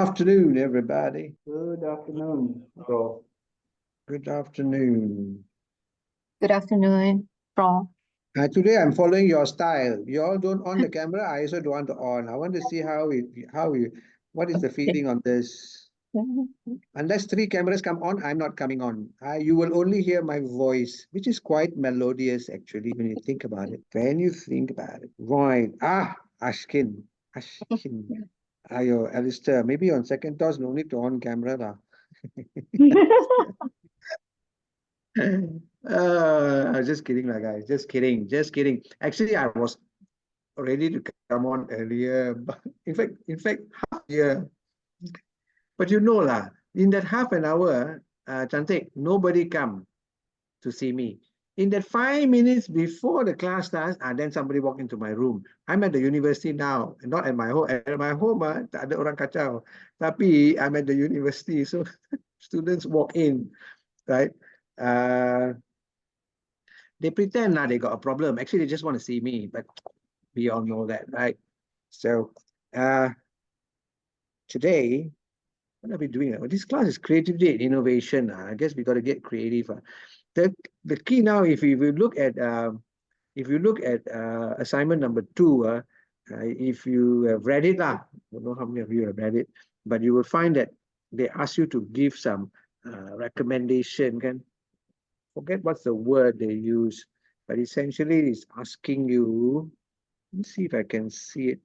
afternoon, everybody. Good afternoon, bro. Good afternoon. Good afternoon, Prof. Today I'm following your style. You all don't on the camera. I also don't want to on. I want to see what is the feeling on this. Unless 3 cameras come on, I'm not coming on. You will only hear my voice, which is quite melodious actually when you think about it. Right. Ashkin. Ayo, Alistair. Maybe on second thoughts, no need to on camera lah. Just kidding, lah, guys. Just kidding. Actually, I was ready to come on earlier, but in fact, half year. But you know, lah, in that half an hour, Chantik, nobody come to see me. In that 5 minutes before the class starts, then somebody walk into my room. I'm at the university now, not at my home. At my home, tak ada orang kacau. Tapi I'm at the university, so students walk in, right? They pretend they got a problem. Actually, they just want to see me, but we all know that, right? So today, what are we doing? This class is creativity and innovation. I guess we got to get creative. The key now, if you look at assignment number 2, if you have read it, I don't know how many of you have read it, but you will find that they ask you to give some recommendation. Forget what's the word they use, but essentially it's asking you. Let me see if I can see it.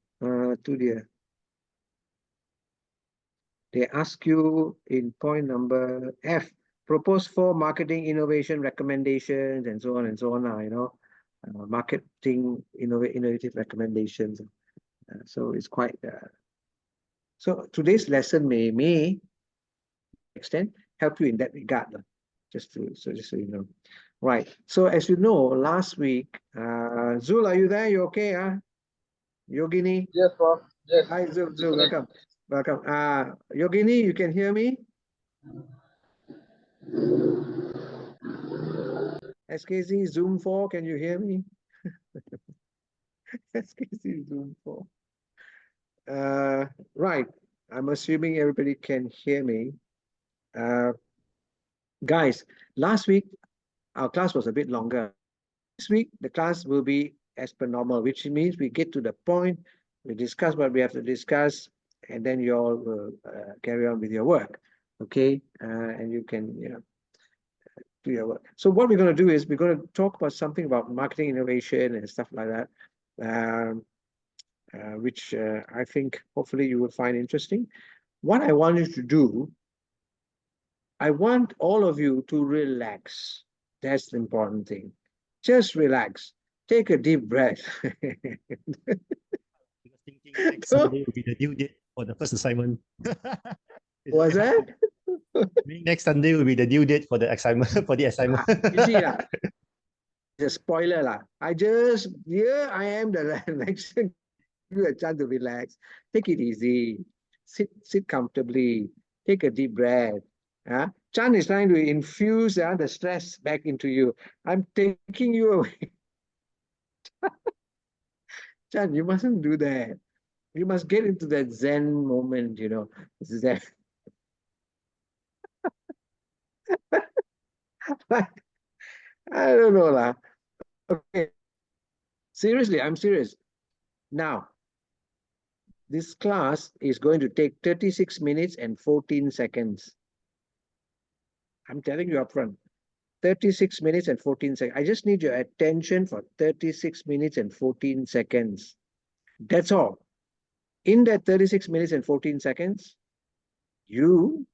They ask you in point number F, propose 4 marketing innovation recommendations and so on and so on. Marketing innovative recommendations. So it's quite. So today's lesson may extend help you in that regard. Just so you know. Right. So as you know, last week, Zul, are you there? You okay? Yogini? Yes, Prof. Yes. Hi, Zul. Welcome. Yogini, you can hear me? SKC Zoom 4, can you hear me? SKC Zoom 4. Right. I'm assuming everybody can hear me. Guys, last week, our class was a bit longer. This week, the class will be as per normal, which means we get to the point, we discuss what we have to discuss, and then you all will carry on with your work, okay? And you can, do your work. So what we're going to do is we're going to talk about something about marketing innovation and stuff like that, which I think hopefully you will find interesting. What I want you to do, I want all of you to relax. That's the important thing. Just relax. Take a deep breath. Thinking next Sunday will be the due date for the first assignment. What's that? Next Sunday will be the due date for the assignment. You see, the spoiler lah. Here I am the lecture. Give you a chance to relax. Take it easy. Sit comfortably. Take a deep breath. Chan is trying to infuse the stress back into you. I'm taking you away. Chan, you mustn't do that. You must get into that Zen moment, Zen. I don't know lah. Okay. Seriously, I'm serious. Now, this class is going to take 36 minutes and 14 seconds. I'm telling you up front. 36 minutes and 14 seconds. I just need your attention for 36 minutes and 14 seconds. That's all. In that 36 minutes and 14 seconds, you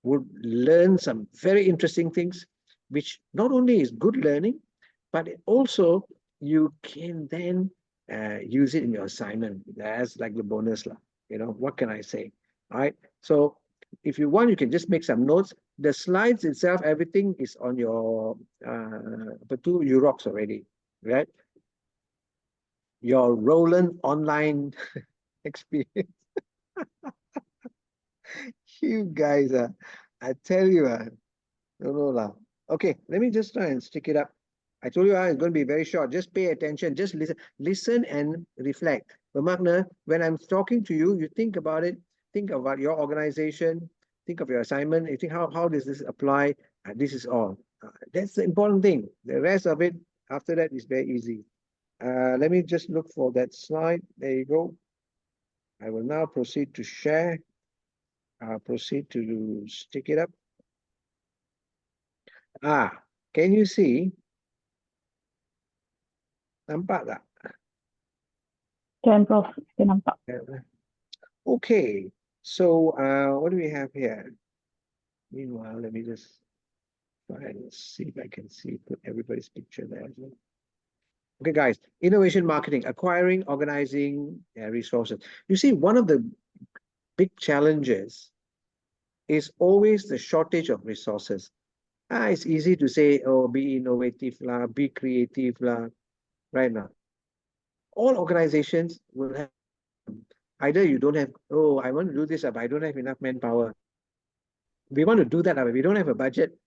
would learn some very interesting things, which not only is good learning, but also you can then use it in your assignment. That's like the bonus. What can I say? All right. So if you want, you can just make some notes. The slides itself, everything is on your Eurox already, right? Your Roland online experience. You guys, I tell you, no lah. Okay, let me just try and stick it up. I told you it's going to be very short. Just pay attention. Just listen and reflect. Bermakna, when I'm talking to you, you think about it. think about your organization, think of your assignment, you think how does this apply? And this is all. That's the important thing. The rest of it, after that, is very easy. Let me just look for that slide. There you go. I will now proceed to share. I'll proceed to stick it up. Can you see? Nampak tak? Can Prof. Kita nampak. Okay, so what do we have here? Meanwhile, let me just try and see if I can put everybody's picture there as well. Okay, guys, innovation marketing, acquiring, organizing resources. You see, one of the big challenges is always the shortage of resources. It's easy to say, oh, be innovative lah, be creative lah, right now. All organizations will have, either you don't have, oh, I want to do this, but I don't have enough manpower. We want to do that, but we don't have a budget.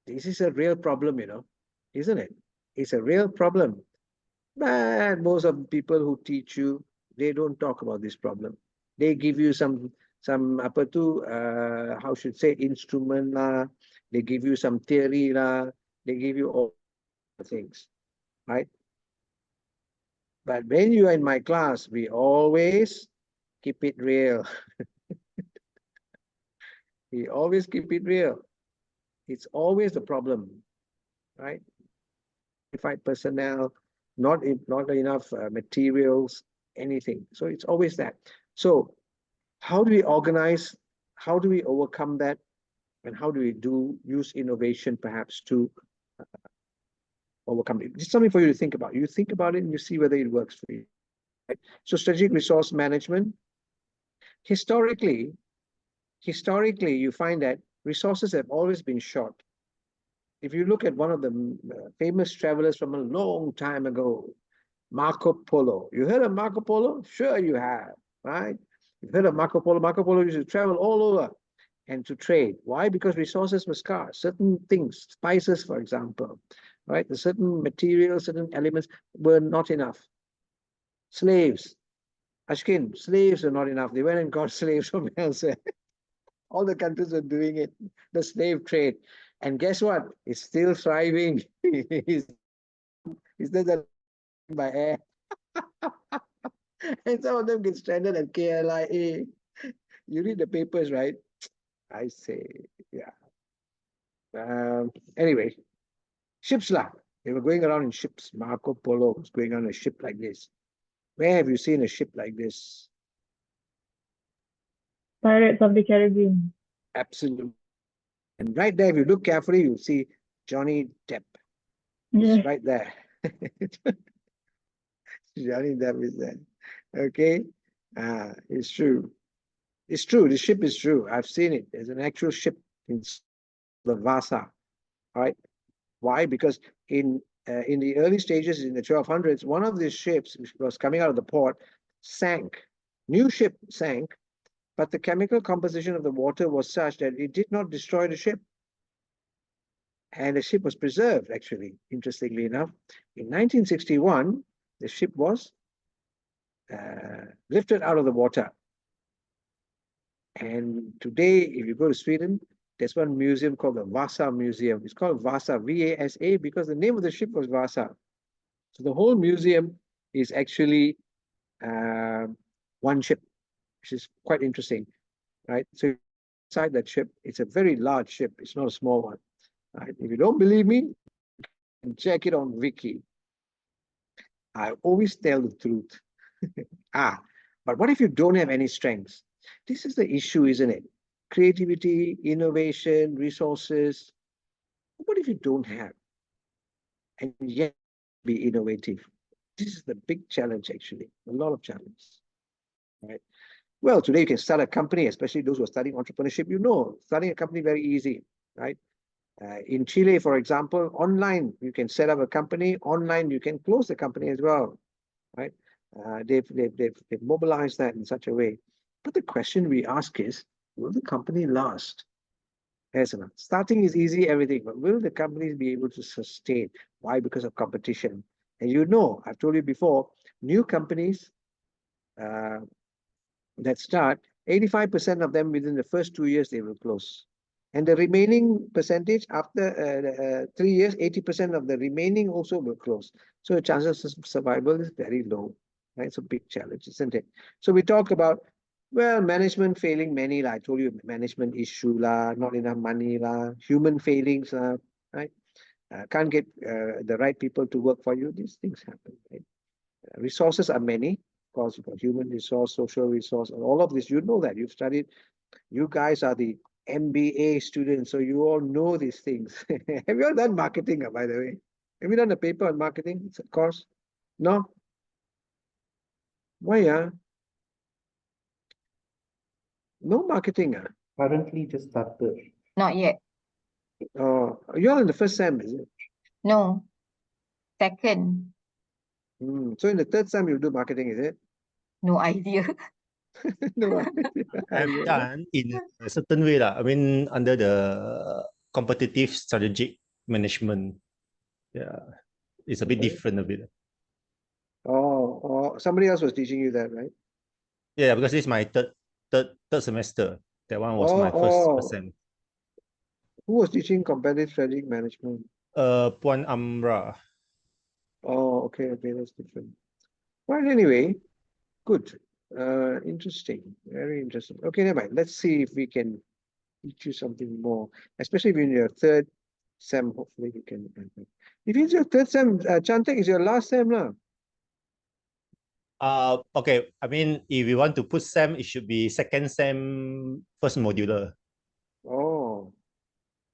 This is a real problem, isn't it? It's a real problem. But most of the people who teach you, they don't talk about this problem. They give you some apa tu, how should say, instrument lah. They give you some theory lah. They give you all things, right? But when you are in my class, we always keep it real. We always keep it real. It's always the problem, right? Qualified personnel, not enough materials, anything. So it's always that. So how do we organize? How do we overcome that? And how do we use innovation perhaps to overcome it? It's something for you to think about. You think about it and you see whether it works for you. Right? So strategic resource management. Historically, you find that resources have always been short. If you look at one of the famous travelers from a long time ago, Marco Polo. You heard of Marco Polo? Sure you have, right? You've heard of Marco Polo. Marco Polo used to travel all over and to trade. Why? Because resources were scarce. Certain things, spices, for example, right? The certain materials, certain elements were not enough. Slaves. Ashkin, slaves are not enough. They went and got slaves from elsewhere. All the countries were doing it, the slave trade. And guess what? It's still thriving. It's still by air. And some of them get stranded at KLIA. You read the papers, right? I say, yeah. Anyway, ships lah. They were going around in ships. Marco Polo was going on a ship like this. Where have you seen a ship like this? Pirates of the Caribbean. Absolutely. And right there, if you look carefully, you'll see Johnny Depp. Yes. It's right there. Johnny Depp is there. Okay. It's true. It's true. The ship is true. I've seen it. There's an actual ship in the Vasa. All right. Why? Because in the early stages, in the 1200s, one of these ships, which was coming out of the port, sank. New ship sank, but the chemical composition of the water was such that it did not destroy the ship. And the ship was preserved, actually, interestingly enough. In 1961, the ship was lifted out of the water. And today, if you go to Sweden, there's one museum called the Vasa Museum. It's called Vasa, V-A-S-A, because the name of the ship was Vasa. So the whole museum is actually one ship, which is quite interesting, right? So inside that ship, it's a very large ship. It's not a small one, right? If you don't believe me, check it on Wiki. I always tell the truth. But what if you don't have any strengths? This is the issue, isn't it? Creativity, innovation, resources. What if you don't have? And yet be innovative. This is the big challenge, actually. A lot of challenges, right? Well, today you can start a company, especially those who are studying entrepreneurship. You know, starting a company very easy, right? In Chile, for example, online, you can set up a company. Online, you can close the company as well, right? They've mobilized that in such a way. But the question we ask is, will the company last? Yes, starting is easy, everything, but will the companies be able to sustain? Why? Because of competition. And you know, I've told you before, new companies, that start, 85% of them within the first 2 years, they will close. And the remaining percentage after 3 years, 80% of the remaining also will close. So the chances of survival is very low. Right? It's a big challenge, isn't it? So we talk about, well, management failing many, I told you, management issue lah, not enough money lah, human failings lah, right? Can't get the right people to work for you. These things happen, right? Resources are many. Of course, you've got human resource, social resource, and all of this. You know that. You've studied. You guys are the MBA students, so you all know these things. Have you all done marketing, by the way? Have you done a paper on marketing? It's a course? No? Why, no marketing, Currently just started. Not yet. Oh, you're in the first sem, is it? No. Second. So in the third sem, you'll do marketing, is it? No idea. No. I've done in a certain way lah. I mean, under the competitive strategic management. Yeah, it's a bit Okay. different a bit. Oh, somebody else was teaching you that, right? Yeah, because this is my third semester. That one was my first sem. Who was teaching competitive strategic management? Puan Amra. Oh, okay, that's different. Well, anyway, good. Interesting. Very interesting. Okay, never mind. Let's see if we can teach you something more, especially if you're in your third sem. Hopefully, you can. If it's your third sem, Chantek is your last sem, lah. Okay. I mean, if you want to put sem, it should be second sem, first modular. Oh,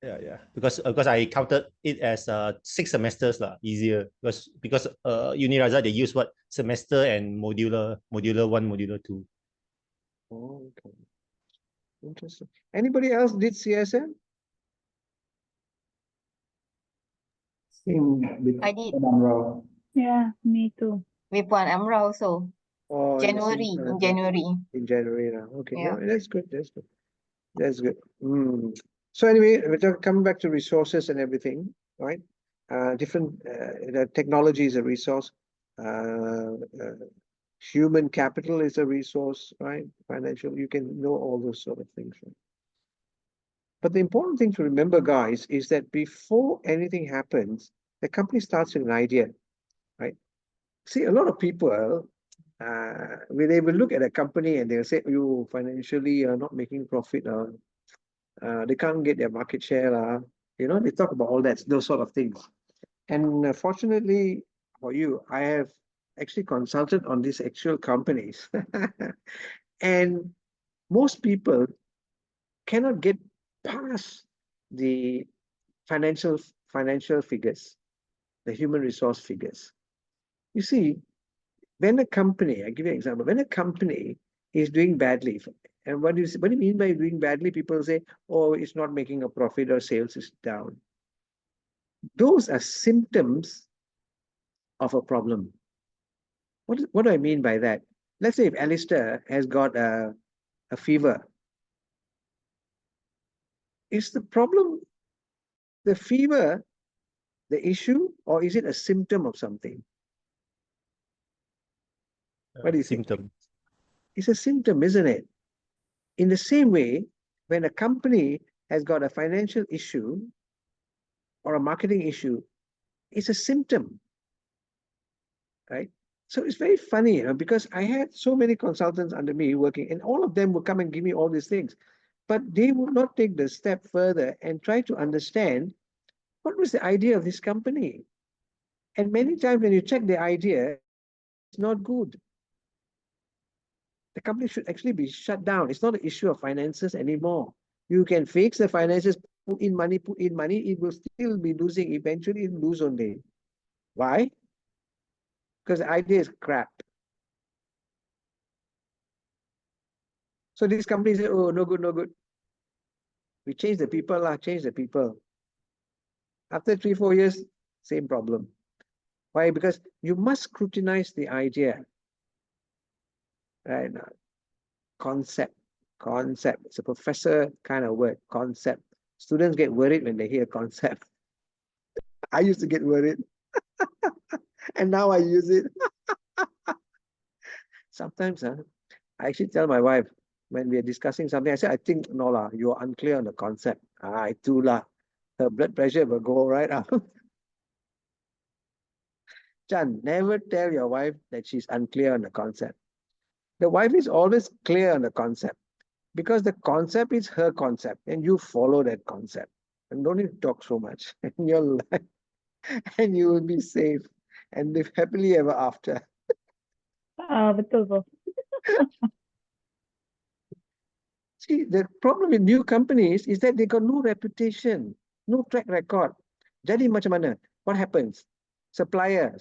Yeah. Because I counted it as 6 semesters lah, easier. Because Uniraza they use what semester and modular 1, modular 2. oh, okay. Interesting. Anybody else did CSM? Same with I did. Amra. Yeah, me too. With Puan Amra also. Oh, in the same January. time, In January. in January now. Okay, Yeah. no, that's good. That's good. So anyway, we're coming back to resources and everything, right? Different the technology is a resource. Human capital is a resource, right? Financial, you can know all those sort of things. Right? But the important thing to remember, guys, is that before anything happens, the company starts with an idea, right? See, a lot of people, when they will look at a company and they'll say, you financially are not making profit, they can't get their market share, they talk about all that, those sort of things. And fortunately for you, I have actually consulted on these actual companies. And most people cannot get past the financial figures, the human resource figures. You see, when a company, I give you an example, when a company is doing badly, and what do you mean by doing badly? People say, oh, it's not making a profit or sales is down. Those are symptoms of a problem. What do I mean by that? Let's say if Alistair has got a fever, is the problem the fever the issue, or is it a symptom of something? What do you think? Symptom. It's a symptom, isn't it? In the same way, when a company has got a financial issue or a marketing issue, it's a symptom, right? So it's very funny, because I had so many consultants under me working, and all of them would come and give me all these things, but they would not take the step further and try to understand what was the idea of this company. And many times when you check the idea, it's not good. The company should actually be shut down. It's not an issue of finances anymore. You can fix the finances, put in money, it will still be losing. Eventually, it will lose only. Why? Because the idea is crap. So these companies say, oh, no good, no good. We change the people, change the people. After 3-4 years, same problem. Why? Because you must scrutinize the idea. Right now. Concept. It's a professor kind of word, concept. Students get worried when they hear concept. I used to get worried. And now I use it. Sometimes I actually tell my wife when we are discussing something, I said, I think, no lah, you're unclear on the concept. I too lah. Her blood pressure will go right up. Chan, never tell your wife that she's unclear on the concept. The wife is always clear on the concept because the concept is her concept and you follow that concept. And don't need to talk so much in your life and you will be safe and live happily ever after. Betul bos. See, the problem with new companies is that they got no reputation, no track record. Jadi macam mana? What happens? Supplier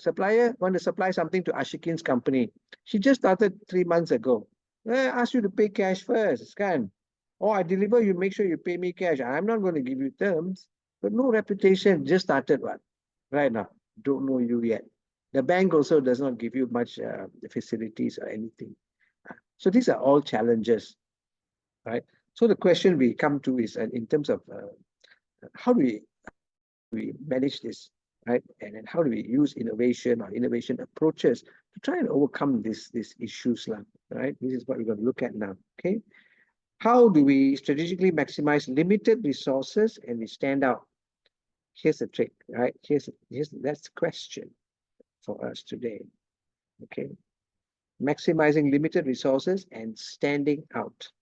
want to supply something to Ashikin's company. She just started 3 months ago. I asked you to pay cash first, kan? Oh, I deliver, you make sure you pay me cash. I'm not going to give you terms, but no reputation, just started one. Right now, don't know you yet. The bank also does not give you much facilities or anything. So these are all challenges. Right. So the question we come to is in terms of how do we manage this, right? And then how do we use innovation or innovation approaches to try and overcome these issues, right? This is what we're going to look at now. Okay. How do we strategically maximize limited resources and we stand out? Here's the trick, right? That's the question for us today. Okay. Maximizing limited resources and standing out.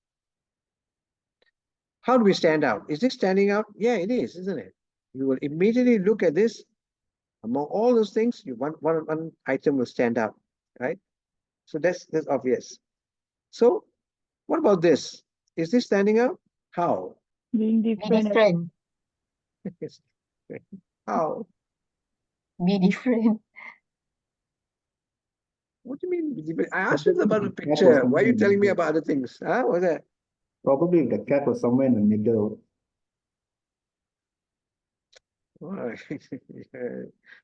How do we stand out? Is this standing out? Yeah, it is, isn't it? You will immediately look at this. Among all those things, one item will stand out, right? So that's obvious. So what about this? Is this standing out? How? Being Be different. different. How? Be different. What do you mean? I asked you about the The cat was picture. Why are somewhere you in the telling me middle. about other things? Huh? What's that? Probably the cat was somewhere in the middle. Oh,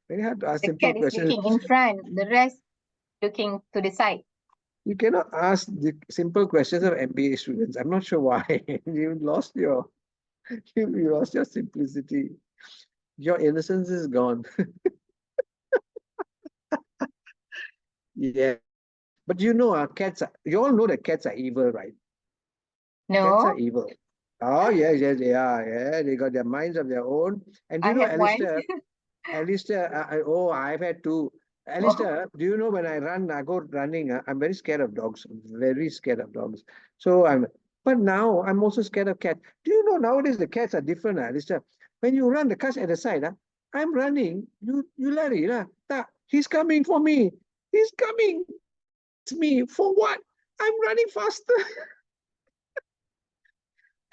very hard to ask The simple cat is questions. looking in front, the rest looking to the side. You cannot ask the simple questions of MBA students. I'm not sure why. You lost your simplicity. Your innocence is gone. Yeah. But you know, you all know that cats are evil, right? Cats No, are evil. Oh, yes, they are. Yeah, they got their minds of their own. And do I you know, have one. Alistair, oh, I've had two. Alistair, do you know when I go running, I'm very scared of dogs, very scared of dogs. But now I'm also scared of cats. Do you know nowadays the cats are different, Alistair? When you run, the cat's at the side, I'm running, you lari, he's coming for me. He's coming. It's me. For what? I'm running faster.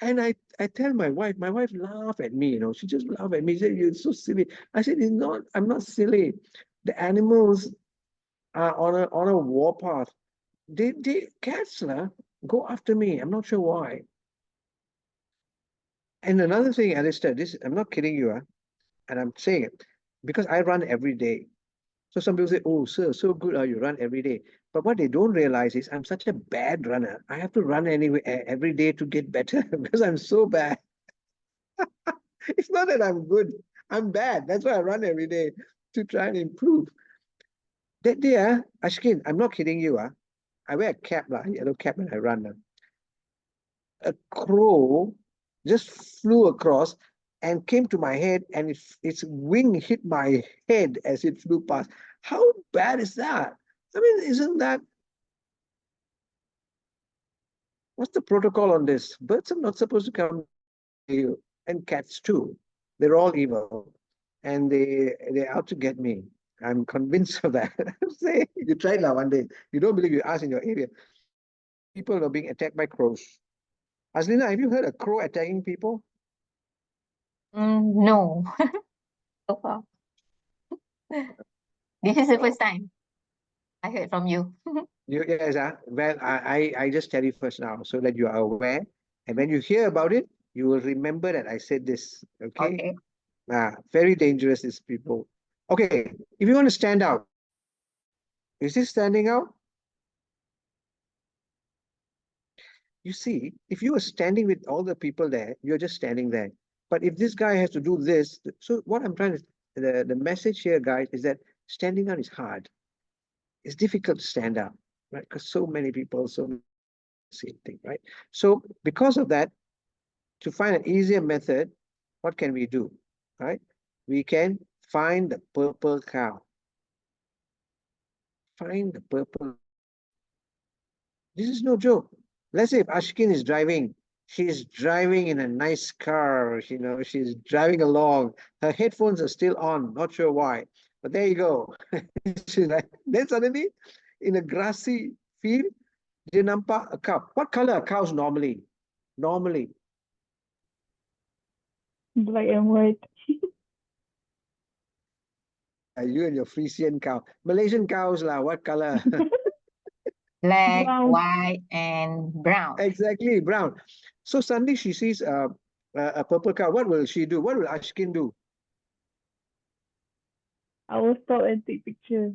And I tell my wife laughed at me, she just laughed at me. She said, you're so silly. I said, I'm not silly. The animals are on a warpath. Cats go after me. I'm not sure why. And another thing, Alistair, I'm not kidding you, and I'm saying it because I run every day. So some people say, oh, sir, so good, you run every day. But what they don't realize is I'm such a bad runner. I have to run every day to get better because I'm so bad. It's not that I'm good. I'm bad. That's why I run every day to try and improve. That day, Ashkin, I'm not kidding you. I wear a cap, yellow cap when I run. A crow just flew across and came to my head, and its wing hit my head as it flew past. How bad is that? I mean, isn't that? What's the protocol on this? Birds are not supposed to come to you, and cats too. They're all evil, and they're out to get me. I'm convinced of that. I'm saying, you tried now one day. You don't believe, you ask in your area. People are being attacked by crows. Aslina, have you heard a crow attacking people? No, so far. This is the first time I heard from you. Yes, well, I just tell you first now so that you are aware. And when you hear about it, you will remember that I said this. Okay. Very dangerous, these people. Okay, if you want to stand out, is this standing out? You see, if you are standing with all the people there, you're just standing there. But if this guy has to do this, so what I'm trying to, the message here, guys, is that standing out is hard. It's difficult to stand out, right? Because so many people, so same thing, right? So because of that, to find an easier method, what can we do, right? We can find the purple cow. Find the purple. This is no joke. Let's say if Ashkin is driving, she's driving in a nice car, you know, she's driving along. Her headphones are still on, not sure why. But there you go. She's like, then suddenly, in a grassy field, dia nampak a cow. What color are cows normally? Normally, Black and white. you and your Frisian cow. Malaysian cows lah, what color? Black, Brown. white, and brown. Exactly, brown. So suddenly she sees a purple cow. What will she do? What will Ashkin do? I will stop and take pictures.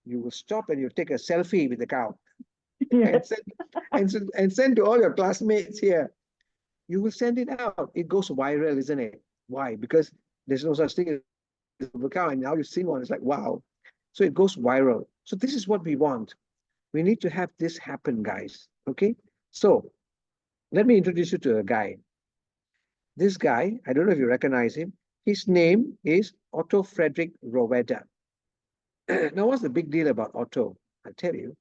You will stop and you take a selfie with the cow Yeah. and send to all your classmates here. You will send it out. It goes viral, isn't it? Why? Because there's no such thing as a cow, and now you've seen one. It's like, wow. So it goes viral. So this is what we want. We need to have this happen, guys. Okay? So let me introduce you to a guy. This guy, I don't know if you recognize him. His name is Otto Frederick Roeder. Now, what's the big deal about Otto? I'll tell you.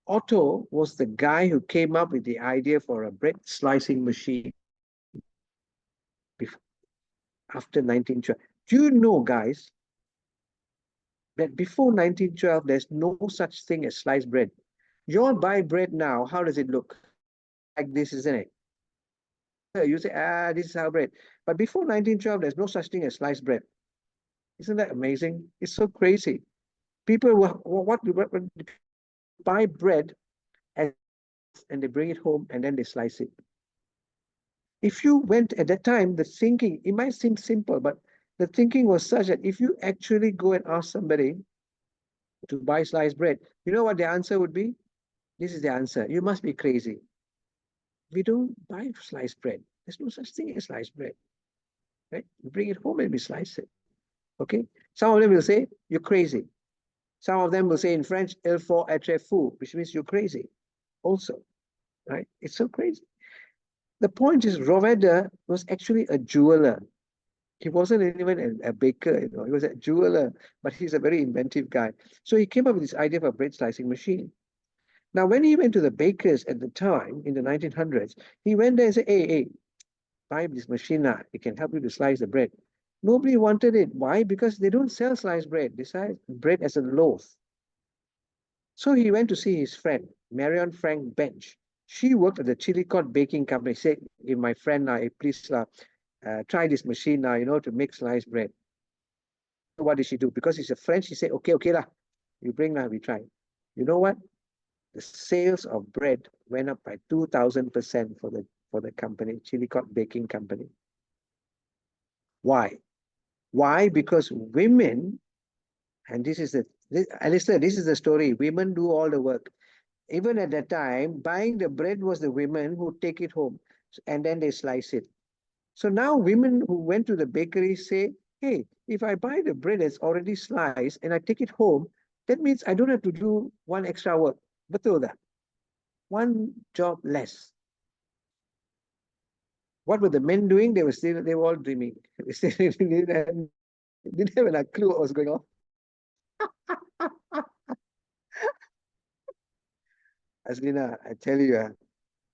Otto was the guy who came up with the idea for a bread slicing machine after 1912. Do you know, guys, that before 1912, there's no such thing as sliced bread? You all buy bread now, how does it look? Like this, isn't it? You say, this is how bread. But before 1912, there's no such thing as sliced bread. Isn't that amazing? It's so crazy. People what buy bread and they bring it home and then they slice it. If you went at that time, the thinking, it might seem simple, but the thinking was such that if you actually go and ask somebody to buy sliced bread, you know what the answer would be? This is the answer. You must be crazy. We don't buy sliced bread. There's no such thing as sliced bread. Right? You bring it home and we slice it. Okay? Some of them will say, you're crazy. Some of them will say in French, il faut être fou, which means you're crazy also. Right? It's so crazy. The point is, Roeder was actually a jeweler. He wasn't even a baker, you know, he was a jeweler, but he's a very inventive guy. So he came up with this idea of a bread slicing machine. Now, when he went to the bakers at the time, in the 1900s, he went there and said, hey, buy this machine now. It can help you to slice the bread. Nobody wanted it. Why? Because they don't sell sliced bread. They sell bread as a loaf. So he went to see his friend, Marion Frank Bench. She worked at the Chillicothe Baking Company. He said, if my friend, please try this machine now, you know, to make sliced bread. So what did she do? Because he's a friend, she said, okay lah, you bring now, we try. You know what? The sales of bread went up by 2,000% for the company, Chillicothe Baking Company. Why? Why? Because women, and Alistair, this is the story. Women do all the work. Even at that time, buying the bread was the women who take it home and then they slice it. So now women who went to the bakery say, hey, if I buy the bread that's already sliced and I take it home, that means I don't have to do one extra work. Betul tak? One job less. What were the men doing? They were all dreaming. They didn't have a clue what was going on. Aslina, I tell you,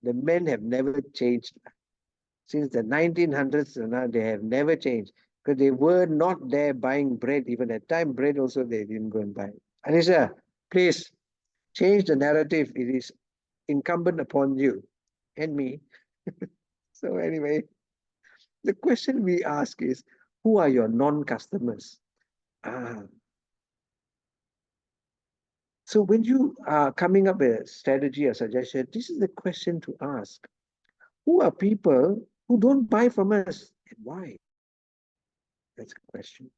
the men have never changed. Since the 1900s, they have never changed. Because they were not there buying bread. Even at time, bread also they didn't go and buy. Anisha, please change the narrative. It is incumbent upon you and me. So anyway, the question we ask is, who are your non-customers? So when you are coming up with a strategy or suggestion, this is the question to ask. Who are people who don't buy from us and why? That's the question.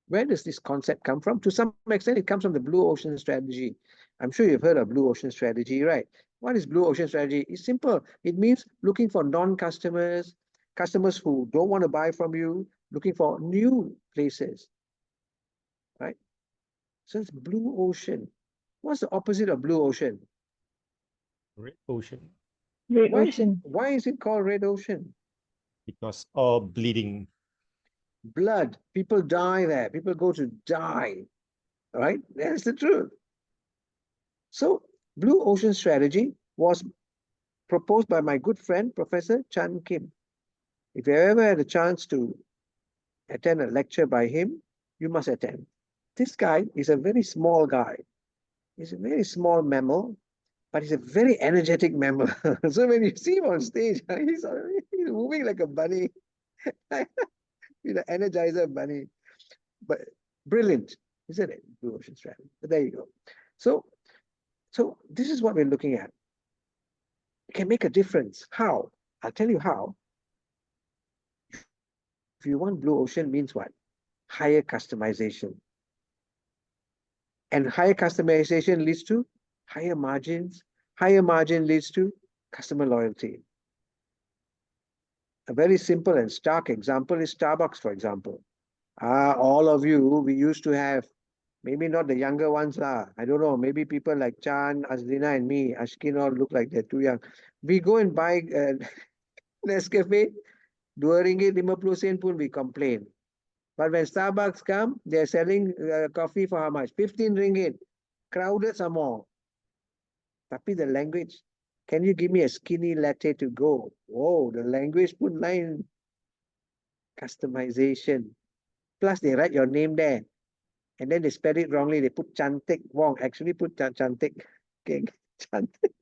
Where does this concept come from? To some extent, it comes from the blue ocean strategy. I'm sure you've heard of blue ocean strategy, right? What is blue ocean strategy? It's simple. It means looking for non-customers, customers who don't want to buy from you, looking for new places, right? So it's blue ocean. What's the opposite of blue ocean? Red Ocean. Red Why is it, Ocean. why is it called Red Ocean? Because all bleeding. Blood. People die there. People go to die. Right? That's the truth. So, Blue Ocean strategy was proposed by my good friend, Professor Chan Kim. If you ever had a chance to attend a lecture by him, you must attend. This guy is a very small guy. He's a very small mammal, but he's a very energetic mammal. So when you see him on stage, he's moving like a bunny, with an energizer bunny. But brilliant, isn't it? Blue Ocean strategy. But there you go. So this is what we're looking at. It can make a difference. How? I'll tell you how. If you want Blue Ocean means what? Higher customization. And higher customization leads to higher margins. Higher margin leads to customer loyalty. A very simple and stark example is Starbucks, for example. All of you, we used to have, maybe not the younger ones, I don't know, maybe people like Chan, Azlina and me, Ashkin all look like they're too young. We go and buy Nescafe, RM 2.50 pun we complain. But when Starbucks come, they're selling coffee for how much? 15 ringgit. Crowded some more. Tapi the language, can you give me a skinny latte to go? Oh, the language put line. Customization. Plus they write your name there. And then they spell it wrongly. They put Chantik Wong. Actually put Chantik. Okay. Chantik.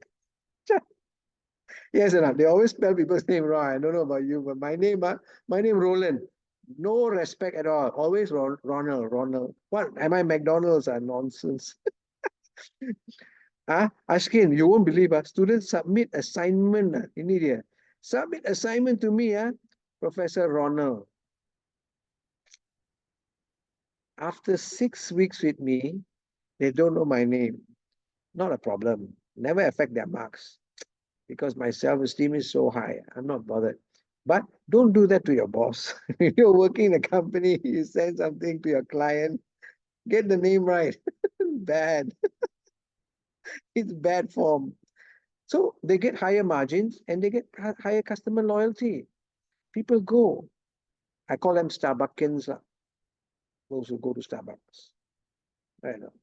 Yes, enough. They always spell people's name wrong. I don't know about you, but my name Roland. No respect at all. Always Ronald. What? Am I McDonald's? Nonsense. Ashkin, you won't believe students submit assignment in India. Submit assignment to me, Professor Ronald. After 6 weeks with me, they don't know my name. Not a problem. Never affect their marks. Because my self-esteem is so high. I'm not bothered. But don't do that to your boss. If you're working in a company, you send something to your client, get the name right. Bad. It's bad form. So they get higher margins and they get higher customer loyalty. People go. I call them Starbuckins. Those who go to Starbucks. I know.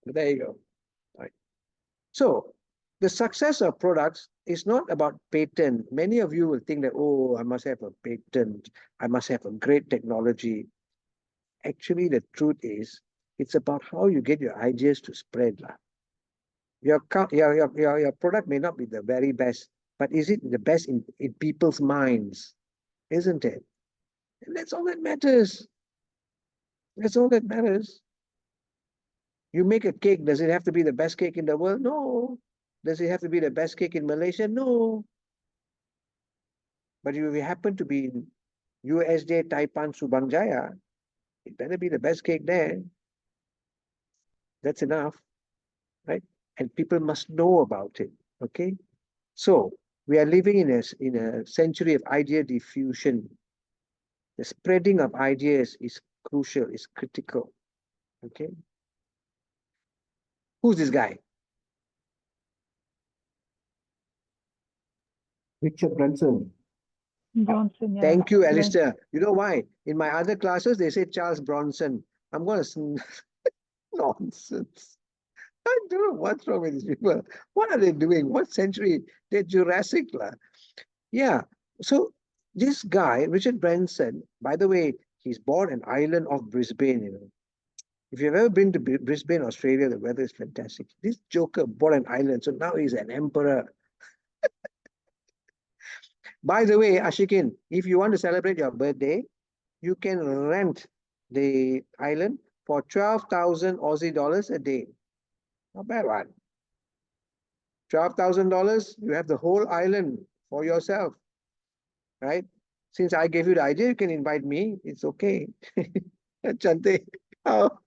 But there you go. Right. So the success of products is not about patent. Many of you will think that, oh, I must have a patent. I must have a great technology. Actually, the truth is, it's about how you get your ideas to spread. Your product may not be the very best, but is it the best in people's minds? Isn't it? And that's all that matters. That's all that matters. You make a cake, does it have to be the best cake in the world? No. Does it have to be the best cake in Malaysia? No. But if you happen to be in USJ Taipan Subang Jaya, it better be the best cake there. That's enough, right? And people must know about it, okay? So we are living in a century of idea diffusion. The spreading of ideas is crucial, is critical, okay? Who's this guy? Richard Branson. Johnson, yeah. Thank you, Alistair. You know why? In my other classes, they say Charles Bronson. I'm going to... Nonsense. I don't know what's wrong with these people. What are they doing? What century? They're Jurassic. Yeah. So this guy, Richard Branson, by the way, he's born an island of Brisbane, you know. If you've ever been to Brisbane, Australia, the weather is fantastic. This joker bought an island, so now he's an emperor. By the way, Ashikin, if you want to celebrate your birthday, you can rent the island for 12,000 Aussie dollars a day. Not bad one. $12,000, you have the whole island for yourself, right? Since I gave you the idea, you can invite me. It's okay. Chante, how?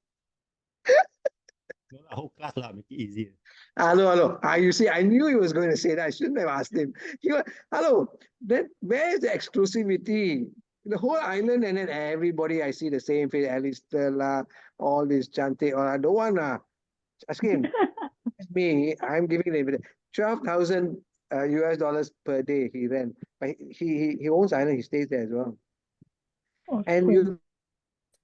No, the whole class lah, make it easier. Hello. You see, I knew he was going to say that. I shouldn't have asked him. Hello. Then where is the exclusivity? The whole island, and then everybody, I see the same face, Alistair, all this Chante, or I don't want to ask him. Me, I'm giving the invitation. 12,000 US dollars per day he ran. But he owns island, he stays there as well. And Awesome.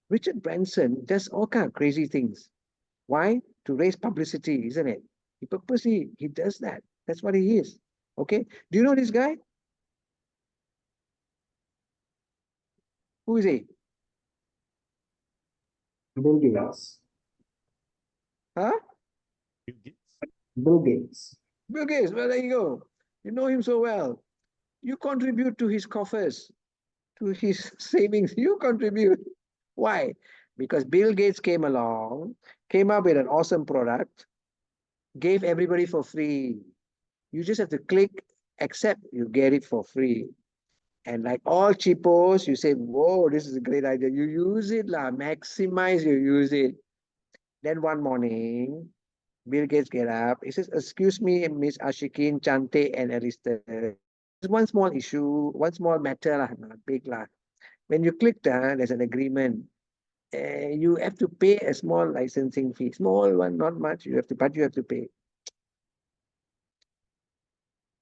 Richard Branson does all kind of crazy things. Why? To raise publicity, isn't it? He purposely he does that. That's what he is. Okay. Do you know this guy? Who is he? Bill Gates. Huh? Bill Gates. Bill Gates. Bill Gates. Well, there you go. You know him so well. You contribute to his coffers, to his savings. You contribute. Why? Because Bill Gates came along, came up with an awesome product, gave everybody for free. You just have to click accept, you get it for free. And like all cheapos, you say, whoa, this is a great idea. You use it, lah, maximize you use it. Then one morning, Bill Gates get up. He says, excuse me, Miss Ashikin, Chante, and Arista. There's one small issue, one small matter, lah, not big lah. When you click, there's an agreement. You have to pay a small licensing fee. Small one, not much. But you have to pay.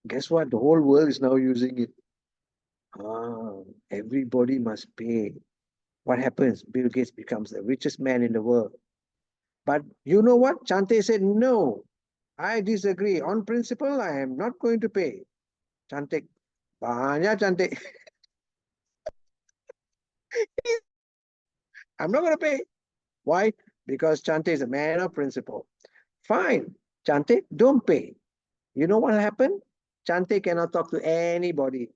Guess what? The whole world is now using it. Everybody must pay. What happens? Bill Gates becomes the richest man in the world. But you know what? Chante said, no, I disagree. On principle, I am not going to pay. Chante, banyak Chante. I'm not going to pay. Why? Because Chante is a man of principle. Fine, Chante, don't pay. You know what happened? Chante cannot talk to anybody.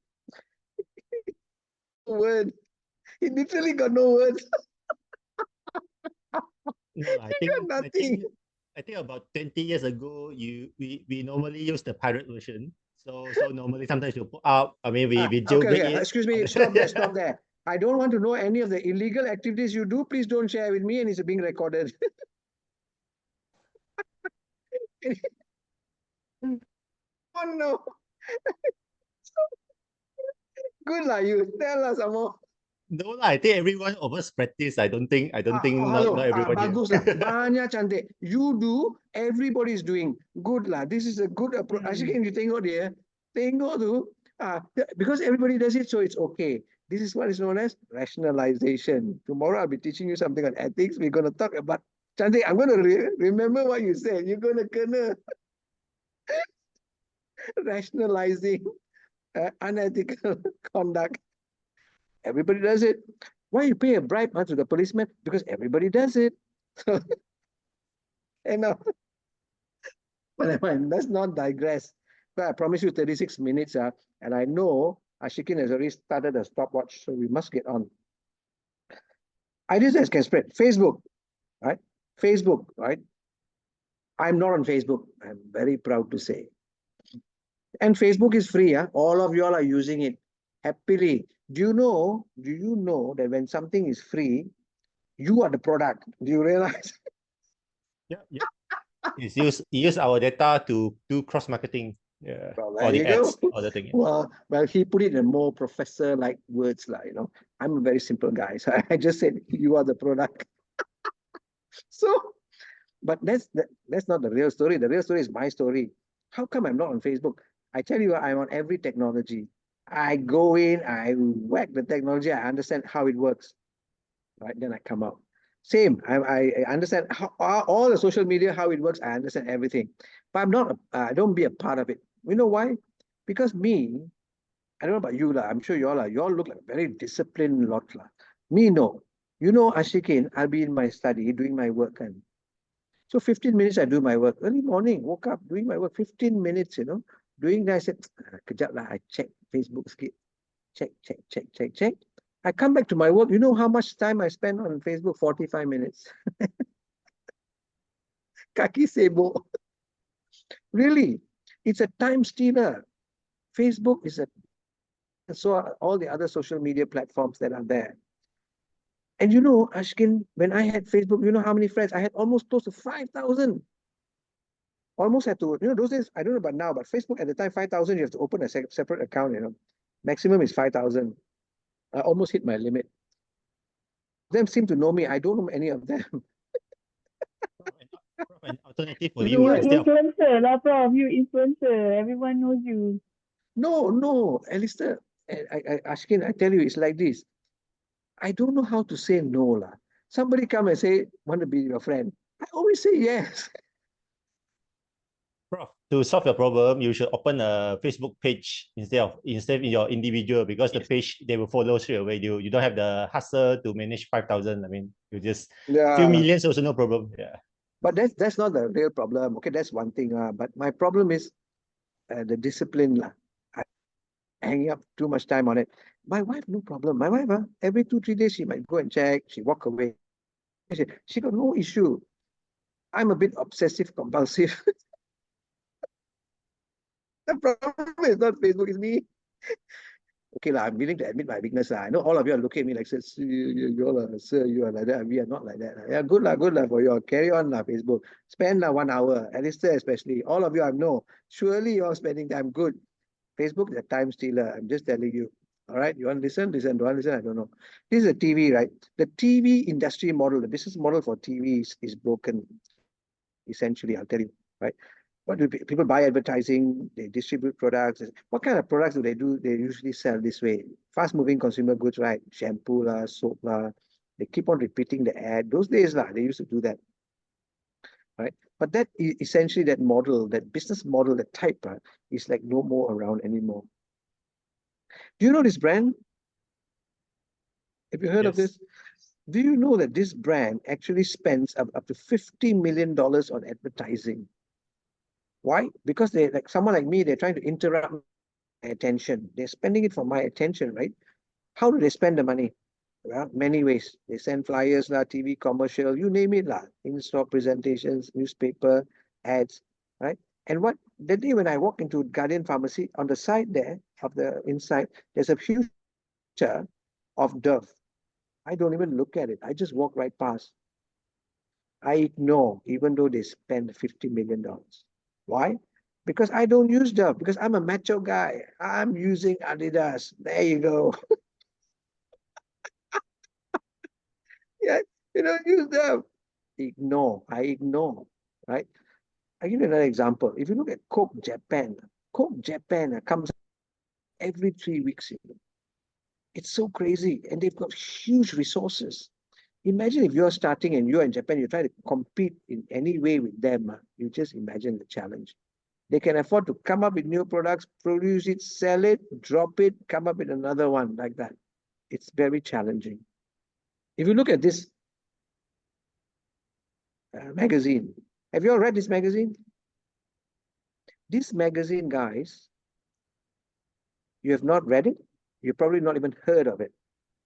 Word. He literally got no words. No, I He got nothing. I think about 20 years ago, we normally use the pirate version. So normally sometimes you put out, I mean, we jailbreak it. Excuse me, stop there, stop there. I don't want to know any of the illegal activities you do. Please don't share with me, and it's being recorded. Oh no. Good lah, you tell us some more. No lah, I think everyone of us practice. I don't think Hello, not everybody. bagus lah. Banyak cantik. You do, everybody is doing. Good lah. This is a good approach. Actually, you tengok dia. Tengok tu. Because everybody does it, so it's okay. This is what is known as rationalization. Tomorrow I'll be teaching you something on ethics. We're going to talk about Cantik. I'm going to remember what you said. You're going to kena rationalizing unethical conduct. Everybody does it. Why you pay a bribe to the policeman? Because everybody does it. So, and but let's not digress. But I promise you 36 minutes, and I know Ashikin has already started a stopwatch, so we must get on. Ideas that can spread. Facebook, right? Facebook, right? I'm not on Facebook. I'm very proud to say. And Facebook is free, all of you all are using it happily. Do you know that when something is free, you are the product? Do you realize? Yeah. You use our data to do cross marketing. Yeah. Well, All the there you ads, go. all the thing. Well, he put it in more professor-like words, I'm a very simple guy, so I just said you are the product. So, but that's not the real story. The real story is my story. How come I'm not on Facebook? I tell you, I'm on every technology. I go in, I whack the technology, I understand how it works, right? Then I come out. Same, I understand how all the social media, how it works. I understand everything, but I'm not. I don't be a part of it. You know why? Because me, I don't know about you, I'm sure you all are. You all look like a very disciplined lot, Me, no. You know, Ashikin, I'll be in my study doing my work, and so 15 minutes I do my work. Early morning, woke up doing my work. 15 minutes, doing that. I said, kejap lah, I check Facebook skip. Check. I come back to my work. You know how much time I spend on Facebook? 45 minutes. Kaki sebo. Really, it's a time stealer. Facebook is so are all the other social media platforms that are there. And you know, Ashkin, when I had Facebook, you know how many friends? I had almost close to 5,000. Almost had to, those days, I don't know about now, but Facebook at the time, 5,000, you have to open a separate account, Maximum is 5,000. I almost hit my limit. Them seem to know me. I don't know any of them. Prof, and I'll alternative for You know you what? You instead of influencer lah, Prof. You influencer. Everyone knows you. No, Alistair, Ashkin, I tell you, it's like this. I don't know how to say no lah. Somebody come and say, want to be your friend. I always say yes. Prof, to solve your problem, you should open a Facebook page instead of your individual, because the page they will follow straight away. You don't have the hustle to manage 5,000. I mean, you just few Yeah, millions also no problem. Yeah. but that's not the real problem. Okay, that's one thing. But my problem is the discipline lah. I hanging up too much time on it. My wife, no problem. My wife, every 2-3 days she might go and check. She walk away. She got no issue. I'm a bit obsessive compulsive. The problem is not Facebook, it's me. Okay, I'm willing to admit my weakness. I know all of you are looking at me like, sir, you all are, sir, you are like that. We are not like that. Yeah, good for you all. Carry on, Facebook. Spend 1 hour, Alistair especially. All of you I know. Surely you're spending time. Good. Facebook is a time stealer. I'm just telling you. All right, you want to listen? Listen. Don't want to listen? I don't know. This is a TV, right? The TV industry model, the business model for TV is broken. Essentially, I'll tell you, right? What do people buy advertising? They distribute products. What kind of products do? They usually sell this way. Fast-moving consumer goods, right? Shampoo lah, soap lah. They keep on repeating the ad. Those days lah, they used to do that, right? But that essentially that model, that business model, that type is like no more around anymore. Do you know this brand? Have you heard of Yes. this? Do you know that this brand actually spends up to $50 million on advertising? Why? Because they like someone like me, they're trying to interrupt my attention. They're spending it for my attention, right? How do they spend the money? Well, many ways. They send flyers, lah, TV commercial, you name it, lah. In-store presentations, newspaper, ads, right? And what the day when I walk into Guardian Pharmacy, on the side there of the inside, there's a huge picture of Dove. I don't even look at it. I just walk right past. I ignore, even though they spend $50 million. Why? Because I don't use Dove, because I'm a macho guy. I'm using Adidas. There you go. Yeah, you don't use Dove. Ignore. I ignore, right? I'll give you another example. If you look at Coke Japan comes every 3 weeks. It's so crazy. And they've got huge resources. Imagine if you're starting and you're in Japan, you try to compete in any way with them. You just imagine the challenge. They can afford to come up with new products, produce it, sell it, drop it, come up with another one like that. It's very challenging. If you look at this magazine, have you all read this magazine? This magazine, guys, you have not read it. You've probably not even heard of it.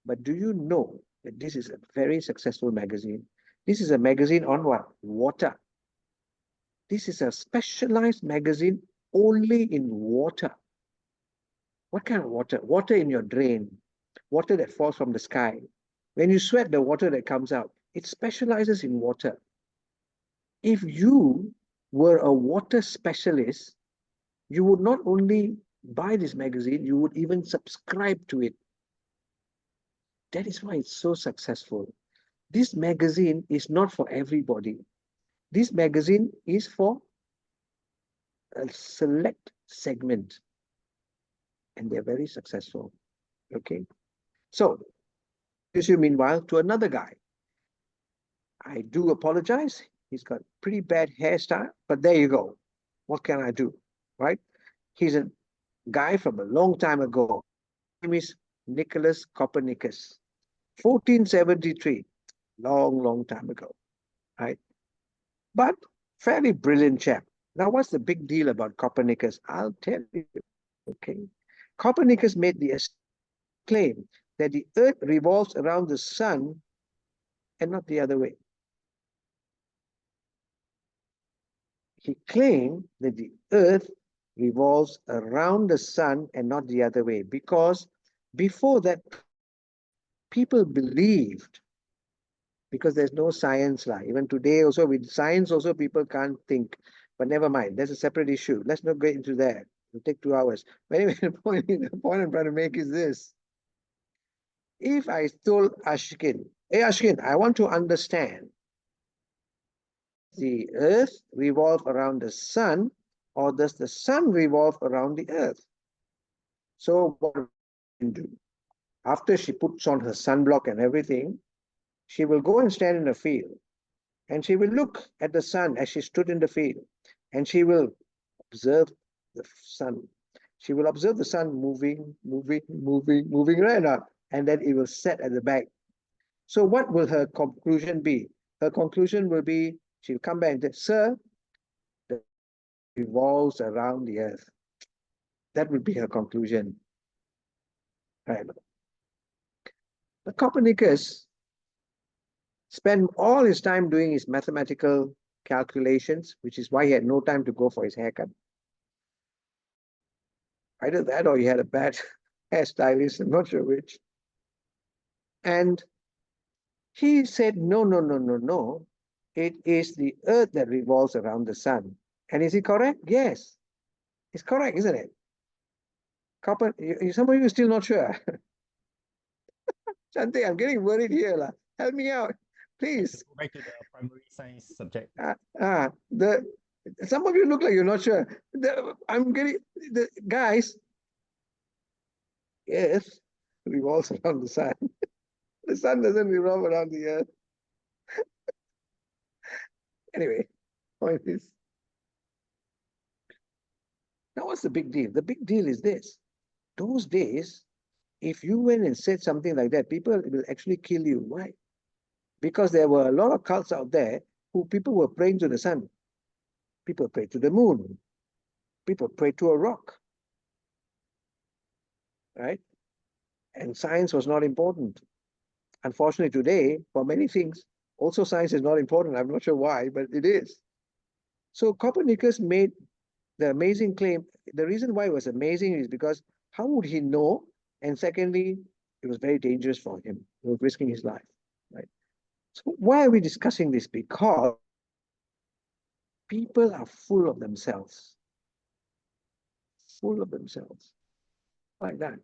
But do you know that this is a very successful magazine? This is a magazine on what? Water. This is a specialized magazine only in water. What kind of water? Water in your drain, water that falls from the sky. When you sweat, the water that comes out, it specializes in water. If you were a water specialist, you would not only buy this magazine, you would even subscribe to it. That is why it's so successful. This magazine is not for everybody. This magazine is for a select segment, and they're very successful. Okay, so this you meanwhile to another guy. I do apologize. He's got pretty bad hairstyle, but there you go. What can I do, right? He's a guy from a long time ago. His name is Nicholas Copernicus, 1473, long time ago, right? But fairly brilliant chap. Now, what's the big deal about Copernicus? I'll tell you, okay? Copernicus made the claim that the Earth revolves around the sun and not the other way. He claimed that the Earth revolves around the sun and not the other way, because before that, people believed, because there's no science, even today also with science also people can't think, but never mind, that's a separate issue. Let's not get into that. It'll take 2 hours. But anyway, the point I'm trying to make is this. If I told Ashkin, hey Ashkin, I want to understand the earth revolve around the sun, or does the sun revolve around the earth? So what do? After she puts on her sunblock and everything, she will go and stand in a field, and she will look at the sun as she stood in the field, and she will observe the sun. She will observe the sun moving, right now, and then it will set at the back. So what will her conclusion be? Her conclusion will be, she'll come back and say, sir, the earth revolves around the earth. That would be her conclusion. Right. But Copernicus spent all his time doing his mathematical calculations, which is why he had no time to go for his haircut. Either that or he had a bad hairstylist, I'm not sure which. And he said, no, no, no, no, no. It is the earth that revolves around the sun. And is he correct? Yes. It's correct, isn't it? Some of you are still not sure. Shante, I'm getting worried here. Help me out, please. Go back to the primary science subject. Some of you look like you're not sure. Guys, Earth revolves around the sun. The sun doesn't revolve around the earth. Anyway, point is, now what's the big deal? The big deal is this. Those days, if you went and said something like that, people will actually kill you. Why? Because there were a lot of cults out there who people were praying to the sun. People prayed to the moon. People prayed to a rock. Right? And science was not important. Unfortunately, today, for many things, also science is not important. I'm not sure why, but it is. So Copernicus made the amazing claim. The reason why it was amazing is because how would he know? And secondly, it was very dangerous for him. He was risking his life, right? So why are we discussing this? Because people are full of themselves. Full of themselves. Like that.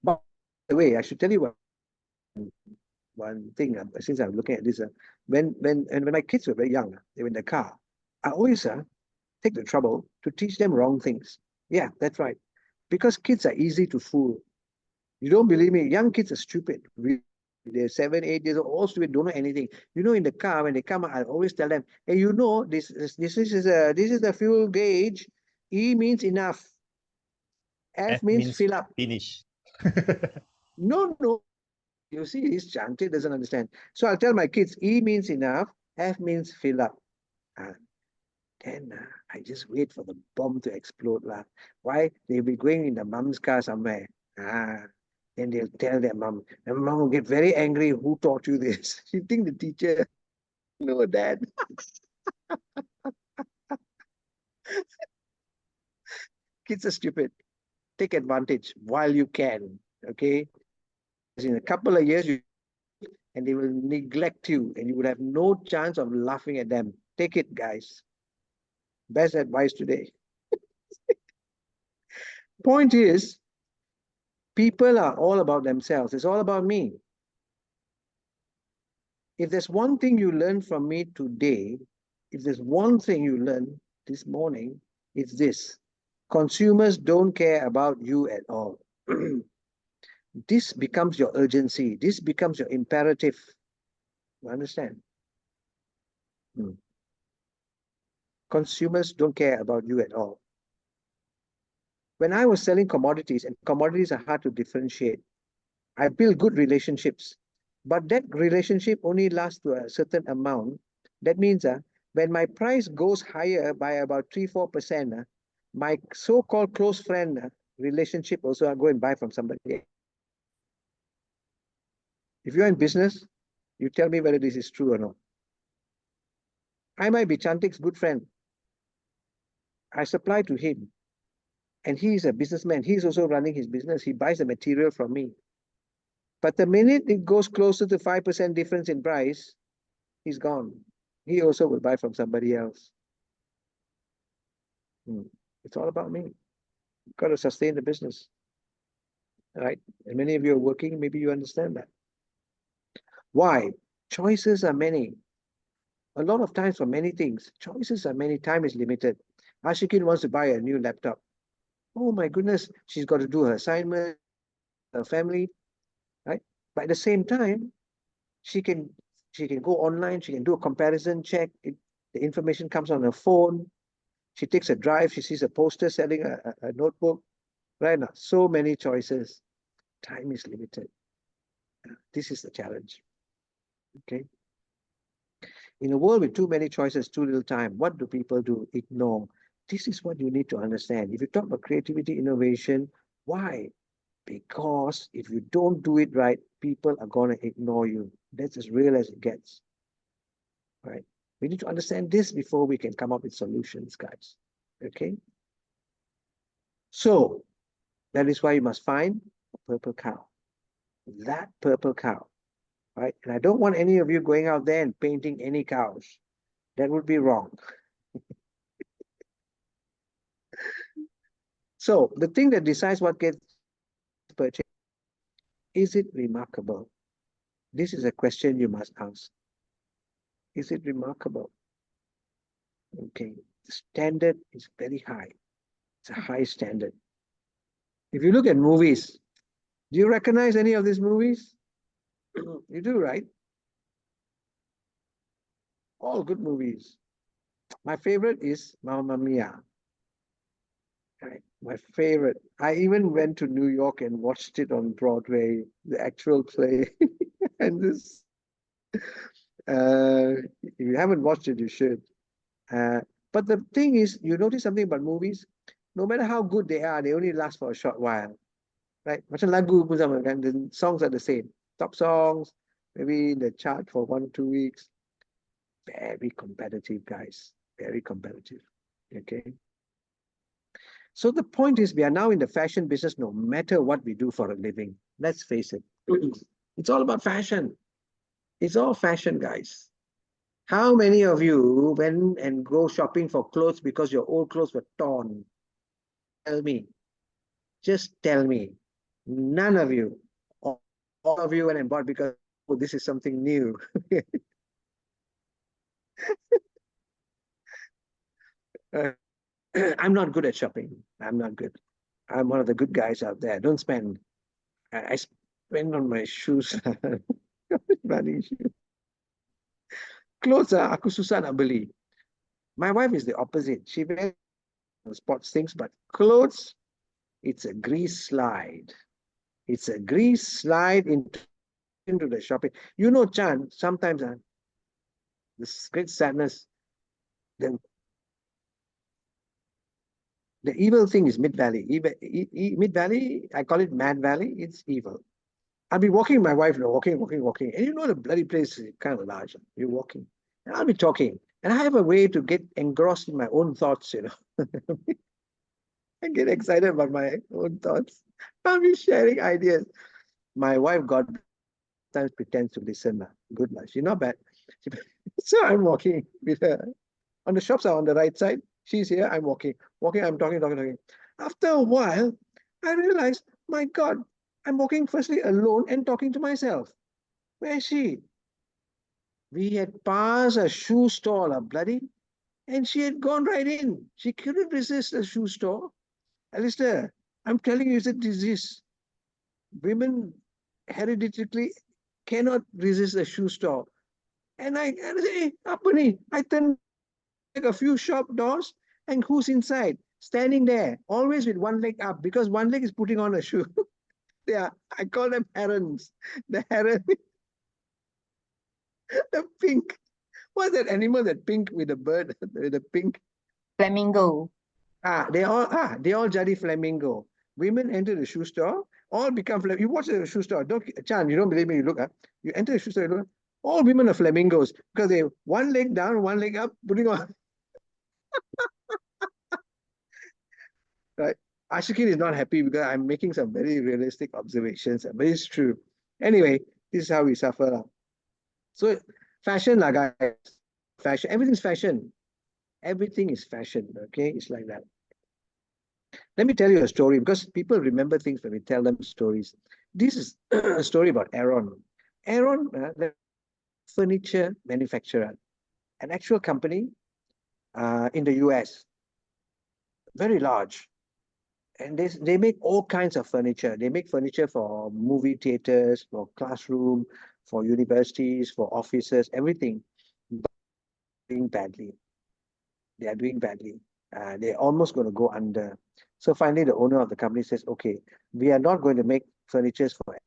But by the way, I should tell you one thing, since I'm looking at this, when my kids were very young, they were in the car, I always take the trouble to teach them wrong things. Yeah, that's right. Because kids are easy to fool. You don't believe me? Young kids are stupid. They're 7, 8 years old, all stupid, don't know anything. You know, in the car, when they come out, I always tell them, hey, you know, this is the fuel gauge. E means enough. F means fill up. Finish. No. You see, his Chante doesn't understand. So I'll tell my kids, E means enough, F means fill up. Then I just wait for the bomb to explode. Why? They'll be going in the mom's car somewhere. Then they'll tell their mom. The mom will get very angry. Who taught you this? You think the teacher? No, Dad. Kids are stupid. Take advantage while you can. Okay? In a couple of years, and they will neglect you, and you will have no chance of laughing at them. Take it, guys. Best advice today. Point is, people are all about themselves. It's all about me. If there's one thing you learned from me today, if there's one thing you learned this morning, it's this. Consumers don't care about you at all. This becomes your urgency. This becomes your imperative. You understand? Consumers don't care about you at all. When I was selling commodities, and commodities are hard to differentiate, I built good relationships. But that relationship only lasts to a certain amount. That means when my price goes higher by about 3-4%, my so-called close friend relationship also go and buy from somebody else. If you're in business, you tell me whether this is true or not. I might be Chantik's good friend. I supply to him. And he's a businessman. He's also running his business. He buys the material from me. But the minute it goes closer to 5% difference in price, he's gone. He also will buy from somebody else. It's all about me. You've got to sustain the business. Right? And many of you are working, maybe you understand that. Why? Choices are many. a lot of times for many things. Choices are many, time is limited. Ashikin wants to buy a new laptop. Oh my goodness, she's got to do her assignment, her family, right? But at the same time, she can go online, she can do a comparison check. The information comes on her phone. She takes a drive, she sees a poster selling a notebook. Right now, so many choices. Time is limited. This is the challenge. Okay. In a world with too many choices, too little time, what do people do? Ignore. This is what you need to understand. If you talk about creativity, innovation, why? Because if you don't do it right, people are going to ignore you. That's as real as it gets. Right? We need to understand this before we can come up with solutions, guys. Okay? So, that is why you must find a purple cow. That purple cow. Right? And I don't want any of you going out there and painting any cows. That would be wrong. So the thing that decides what gets purchased, is it remarkable? This is a question you must ask. Is it remarkable? Okay, the standard is very high. It's a high standard. If you look at movies, do you recognize any of these movies? You do, right? All good movies. My favorite is Mamma Mia. Right, my favorite. I even went to New York and watched it on Broadway, the actual play. And this, if you haven't watched it, you should. But the thing is, you notice something about movies, no matter how good they are, they only last for a short while. Right? Macam lagu pun sama kan, the songs are the same. Top songs, maybe in the chart for 1 or 2 weeks. Very competitive, guys. Very competitive. Okay. So the point is, we are now in the fashion business, no matter what we do for a living. Let's face it. It's all about fashion. It's all fashion, guys. How many of you went and go shopping for clothes because your old clothes were torn? Tell me. Just tell me. None of you. All of you went and bought because, oh, this is something new. I'm not good at shopping. I'm not good. I'm one of the good guys out there. Don't spend. I spend on my shoes. Running shoes. Clothes, aku susah nak beli. My wife is the opposite. She wears sports things, but clothes, it's a grease slide. It's a grease slide into the shopping. You know, Chan, sometimes this great sadness, the evil thing is Mid-Valley. Mid-Valley, I call it Mad Valley. It's evil. I'll be walking with my wife, walking. And you know the bloody place is kind of large. You're walking. And I'll be talking. And I have a way to get engrossed in my own thoughts, I get excited about my own thoughts. I'll be sharing ideas. My wife sometimes pretends to listen. Good luck. She's not bad. So I'm walking with her. On the shops are on the right side. She's here. I'm walking. I'm talking. After a while, I realized, my God, I'm walking firstly alone and talking to myself. Where is she? We had passed a shoe store, bloody, and she had gone right in. She couldn't resist a shoe store. Alistair, I'm telling you, it's a disease. Women hereditarily cannot resist a shoe store. And I say, apa ni? I turn like a few shop doors, and who's inside? Standing there, always with one leg up, because one leg is putting on a shoe. Yeah, I call them herons. The heron, the pink. What's that animal, that pink with the bird, with the pink? Flamingo. They all jadi flamingo. Women enter the shoe store, all become flamingo. You watch the shoe store. Chan, you don't believe me, you look. You enter the shoe store, you look. All women are flamingos because they one leg down, one leg up, putting on. Right. Ashikin is not happy because I'm making some very realistic observations, but it's true. Anyway, this is how we suffer. So fashion, guys. Fashion, everything's fashion. Everything is fashion, okay? It's like that. Let me tell you a story, because people remember things when we tell them stories. This is a story about Aaron. Aaron, the furniture manufacturer. an actual company in the US, very large. And they make all kinds of furniture. They make furniture for movie theaters, for classroom, for universities, for offices, everything. But doing badly. They are doing badly. They're almost going to go under. So finally, the owner of the company says, okay, we are not going to make furnitures for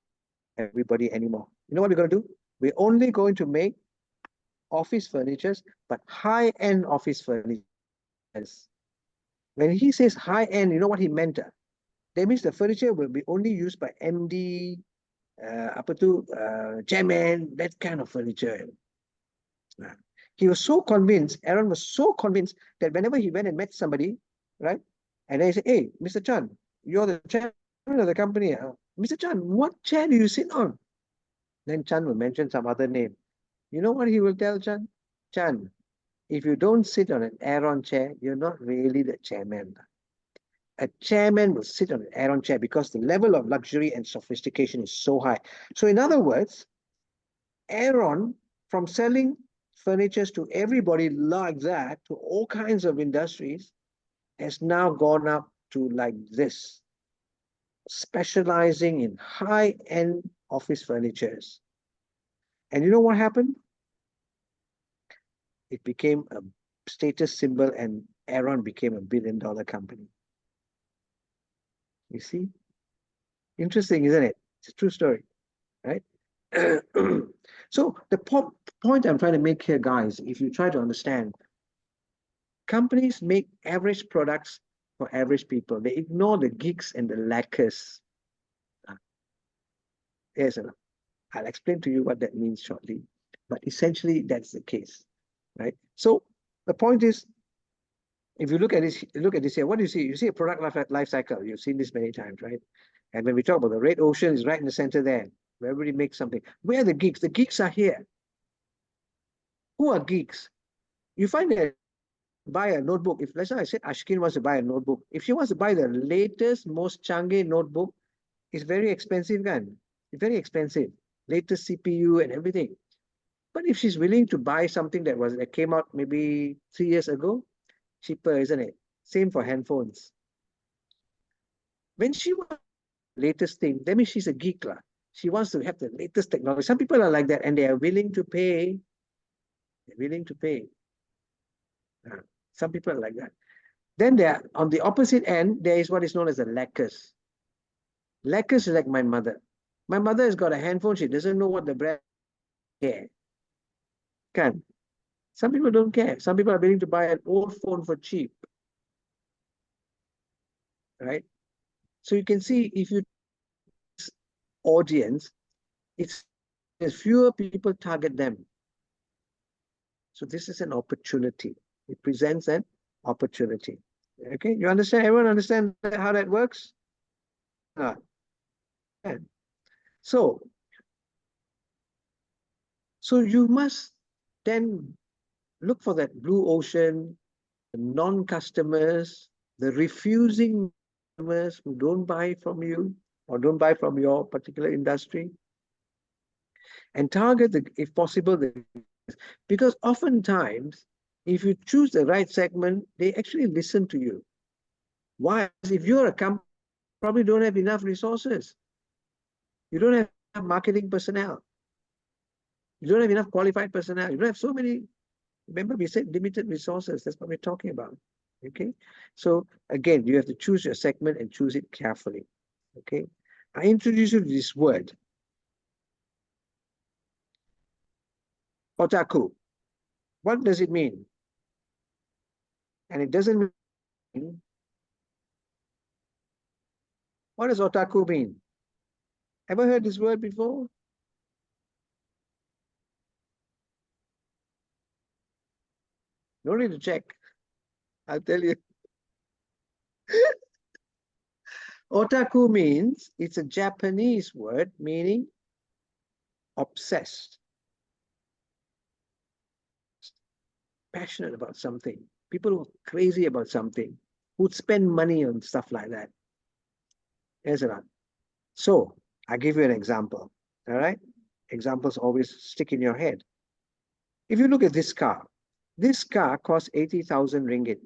everybody anymore. You know what we're going to do? We're only going to make office furnitures, but high-end office furnitures. When he says high-end, you know what he meant? That means the furniture will be only used by MD, chairman, that kind of furniture. He was so convinced, Aaron was so convinced that whenever he went and met somebody, right? And then he said, hey, Mr. Chan, you're the chairman of the company. Mr. Chan, what chair do you sit on? Then Chan will mention some other name. You know what he will tell Chan? Chan, if you don't sit on an Aaron chair, you're not really the chairman. A chairman will sit on an Aaron chair because the level of luxury and sophistication is so high. So in other words, Aaron, from selling furnitures to everybody like that, to all kinds of industries, has now gone up to like this, specializing in high-end office furnitures. And you know what happened? It became a status symbol and Aaron became a billion-dollar company. You see? Interesting, isn't it? It's a true story, right? So the point I'm trying to make here, guys, if you try to understand, companies make average products for average people. They ignore the geeks and the lackers. Yes, I'll explain to you what that means shortly. But essentially, that's the case, right? So the point is, if you look at this here, what do you see? You see a product life cycle. You've seen this many times, right? And when we talk about the red ocean, is right in the center there, where everybody makes something. Where are the geeks? The geeks are here. Who are geeks? You find that buy a notebook. If let's say I said Ashkin wants to buy a notebook, if she wants to buy the latest, most Changi notebook, it's very expensive, kan? It's very expensive. Latest CPU and everything. But if she's willing to buy something that came out maybe 3 years ago, cheaper, isn't it? Same for handphones. When she wants the latest thing, that means she's a geek. She wants to have the latest technology. Some people are like that and they are willing to pay. They're willing to pay. Some people are like that. Then there, on the opposite end, there is what is known as the lackers. Lackers is like my mother. My mother has got a handphone. She doesn't know what the brand is. Can. Some people don't care. Some people are willing to buy an old phone for cheap. Right? So you can see if you audience, there's fewer people target them. So this is an opportunity. It presents an opportunity. Okay, you understand? Everyone understand how that works? Yeah. So you must then look for that blue ocean, the non-customers, the refusing customers who don't buy from you or don't buy from your particular industry, and target if possible, because oftentimes, if you choose the right segment, they actually listen to you. Why? If you're a company, you probably don't have enough resources. You don't have enough marketing personnel. You don't have enough qualified personnel. You don't have so many. Remember, we said limited resources. That's what we're talking about. Okay. So again, you have to choose your segment and choose it carefully. Okay. I introduce you to this word, otaku. What does it mean? And it doesn't mean. What does otaku mean? Ever heard this word before? No need to check. I'll tell you. Otaku means, it's a Japanese word meaning obsessed, passionate about something. People who are crazy about something, who'd spend money on stuff like that. Here's another. So I give you an example. All right. Examples always stick in your head. If you look at this car, This car costs 80,000 ringgit.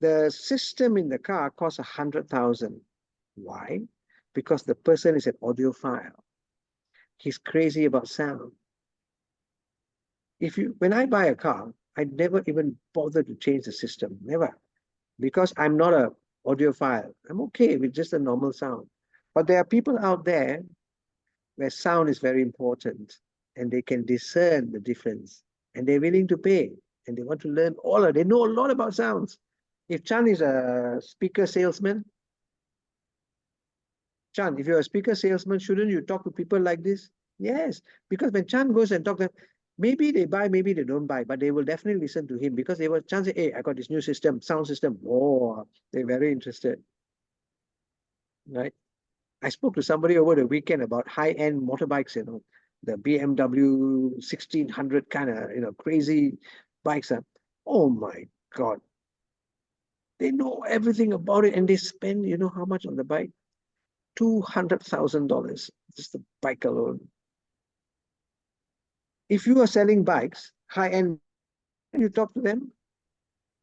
The system in the car costs 100,000. Why? Because the person is an audiophile. He's crazy about sound. When I buy a car, I never even bother to change the system, never, because I'm not a audiophile. I'm okay with just a normal sound. But there are people out there where sound is very important and they can discern the difference and they're willing to pay and they want to learn they know a lot about sounds. If Chan is a speaker salesman, Chan, if you're a speaker salesman, shouldn't you talk to people like this? Yes, because when Chan goes and talk to them, maybe they buy, maybe they don't buy, but they will definitely listen to him because they will Chan say, hey, I got this new system, sound system. Oh, they're very interested. Right? I spoke to somebody over the weekend about high-end motorbikes, the BMW 1600 kind of, crazy bikes. Oh my God. They know everything about it and they spend, how much on the bike? $200,000, just the bike alone. If you are selling bikes, high-end, you talk to them,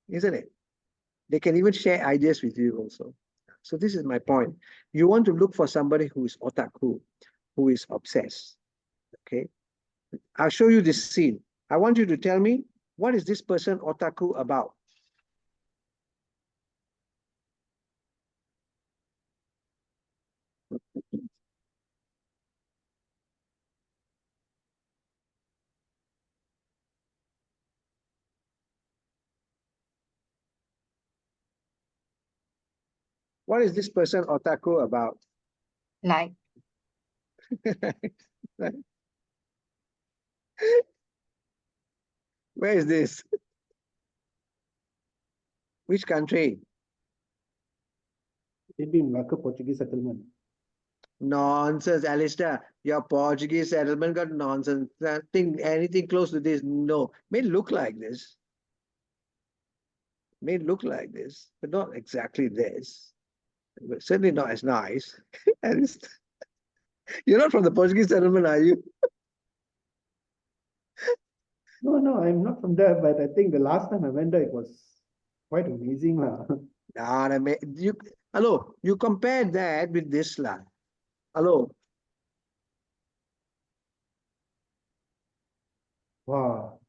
isn't it? They can even share ideas with you also. So this is my point. You want to look for somebody who is otaku, who is obsessed. Okay. I'll show you this scene. I want you to tell me, what is this person otaku about? What is this person otaku about? Like, Right? Where is this? Which country? Maybe in Malacca, Portuguese settlement. Nonsense, Alistair. Your Portuguese settlement got nonsense. Anything close to this, no. May look like this. May look like this, but not exactly this. But certainly not as nice. You're not from the Portuguese settlement, are you? No, I'm not from there, but I think the last time I went there, it was quite amazing. Hello, you compare that with this lah. Hello. Wow.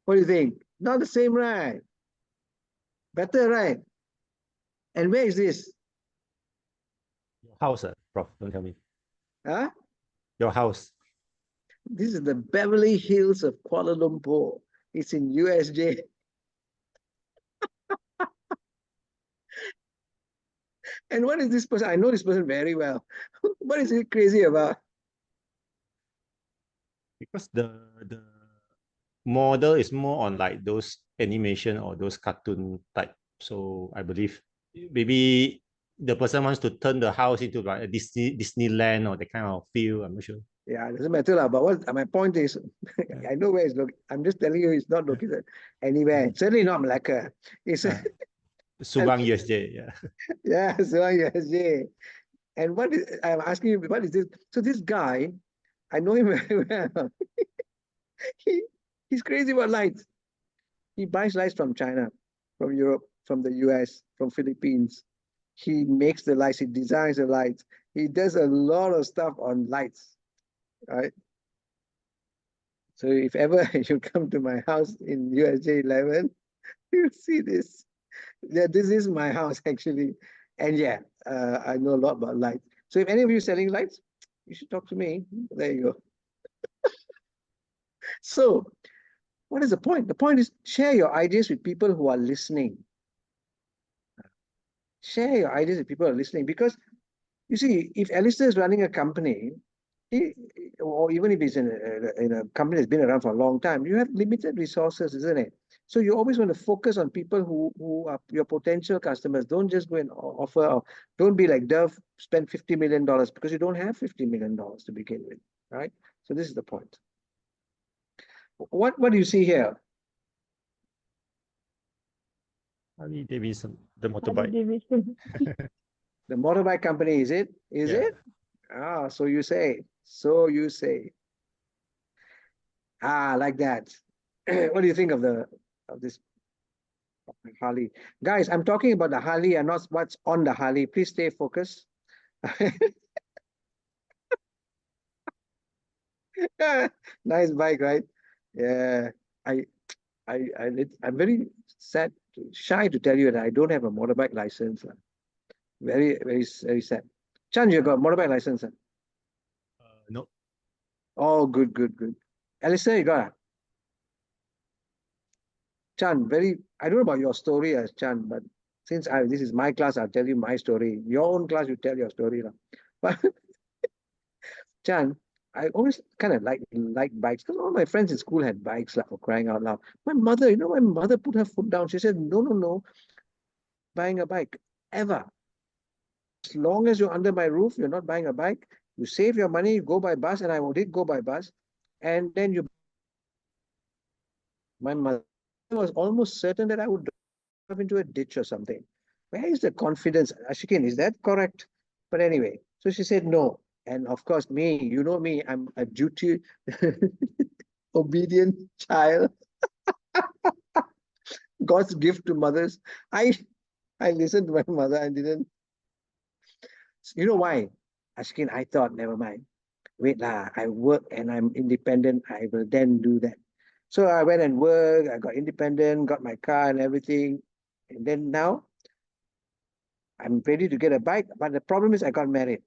What do you think? Not the same, right? Better, right? And where is this? Your house, Prof. Don't tell me. Huh? Your house. This is the Beverly Hills of Kuala Lumpur. It's in USJ. And what is this person? I know this person very well. What is he crazy about? Because the model is more on like those animation or those cartoon type. So I believe maybe the person wants to turn the house into like a Disneyland or that kind of feel. I'm not sure. Yeah, it doesn't matter. But what my point is, I know where it's located. I'm just telling you it's not located anywhere. Certainly not Malacca. It's Subang USJ, yeah. yeah, so USJ. And I'm asking you, what is this? So this guy, I know him very well. He's crazy about lights. He buys lights from China, from Europe, from the US, from Philippines. He makes the lights, he designs the lights. He does a lot of stuff on lights, right? So if ever you come to my house in USJ 11, you'll see this. Yeah, this is my house actually. And yeah, I know a lot about lights. So if any of you selling lights, you should talk to me. There you go. So what is the point? The point is share your ideas with people who are listening. Share your ideas with people who are listening, because you see, if Alistair is running a company, or even if he's in a company that's been around for a long time, you have limited resources, isn't it? So you always want to focus on people who are your potential customers. Don't just go and offer, or don't be like Dove, spend $50 million, because you don't have $50 million to begin with, right? So this is the point. What do you see here? Harley Davidson, the Harley motorbike. Davidson. The motorbike company, is it? Is Yeah. it? Ah, so you say. So you say. Like that. What do you think of this Harley? Guys, I'm talking about the Harley and not what's on the Harley. Please stay focused. Nice bike, right? Yeah. I I'm very sad, shy to tell you that I don't have a motorbike license. Very, very, very sad. Chan, you got motorbike license? No. Oh, good, good, good. Alistair, you got? Chan, I don't know about your story as Chan, but since this is my class, I'll tell you my story. Your own class, you tell your story. But Chan, I always kind of like bikes because all my friends in school had bikes, for crying out loud. My mother, my mother put her foot down. She said, no, no, no, buying a bike ever. As long as you're under my roof, you're not buying a bike. You save your money, you go by bus, and I did go by bus. And then my mother was almost certain that I would drive into a ditch or something. Where is the confidence? Ashikin, is that correct? But anyway, so she said no. And of course, me, you know me, I'm a duty obedient child. God's gift to mothers. I listened to my mother and didn't. You know why? Ashkin, I thought, never mind. Wait lah, I work and I'm independent. I will then do that. So I went and worked. I got independent, got my car and everything. And then now I'm ready to get a bike. But the problem is I got married.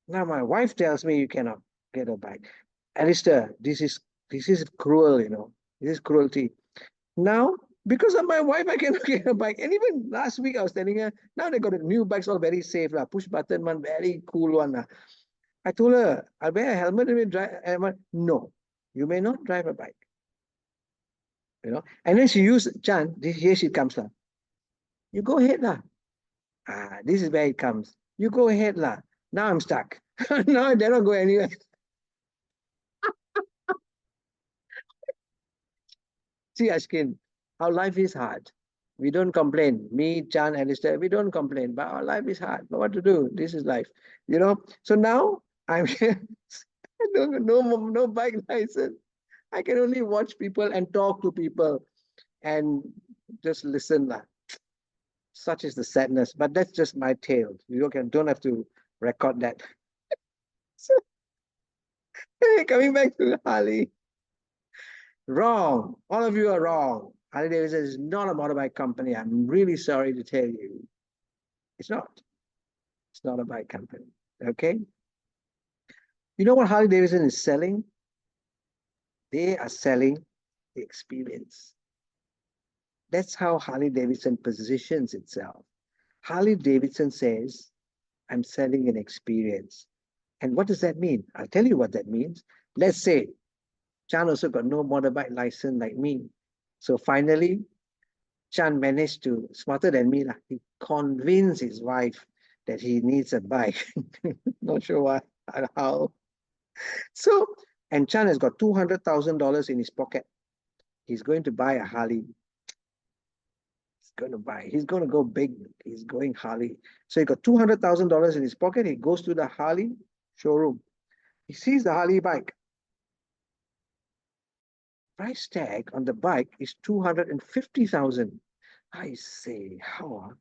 Now my wife tells me you cannot get a bike. Alistair, this is cruel, This is cruelty. Now, because of my wife, I cannot get a bike. And even last week I was telling her, now they got a new bikes, all very safe, push button one, very cool one. I told her, I'll wear a helmet and we drive. No, you may not drive a bike. And then she used Chan, here she comes. You go ahead. This is where it comes. You go ahead. Now I'm stuck. Now I dare not go anywhere. See, Ashkin, our life is hard. We don't complain. Me, Chan, Alistair, we don't complain, but our life is hard. But what to do? This is life, So now I'm here. No bike license. I can only watch people and talk to people and just listen. Such is the sadness, but that's just my tale. You don't have to record that. So, coming back to Harley. Wrong. All of you are wrong. Harley Davidson is not a motorbike company. I'm really sorry to tell you. It's not. It's not a bike company. Okay? You know what Harley Davidson is selling? They are selling the experience. That's how Harley Davidson positions itself. Harley Davidson says, I'm selling an experience. And what does that mean? I'll tell you what that means. Let's say Chan also got no motorbike license like me. So finally, Chan managed to, smarter than me, he convinced his wife that he needs a bike. Not sure why, how. So, and Chan has got $200,000 in his pocket. He's going to buy a Harley. He's going to go big. He's going Harley. So he got $200,000 in his pocket. He goes to the Harley showroom. He sees the Harley bike. Price tag on the bike is 250,000. I say, how?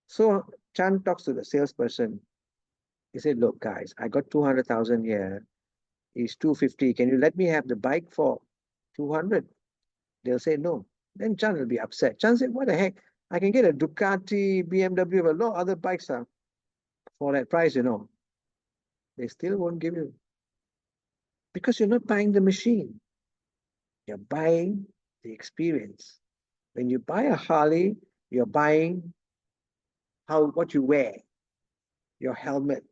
So Chan talks to the salesperson. He said, look, guys, I got 200,000 here. It's 250. Can you let me have the bike for 200? They'll say no. Then Chan will be upset. Chan said, what the heck? I can get a Ducati, BMW, a lot of other bikes for that price, They still won't give you. Because you're not buying the machine. You're buying the experience. When you buy a Harley, you're buying what you wear, your helmet,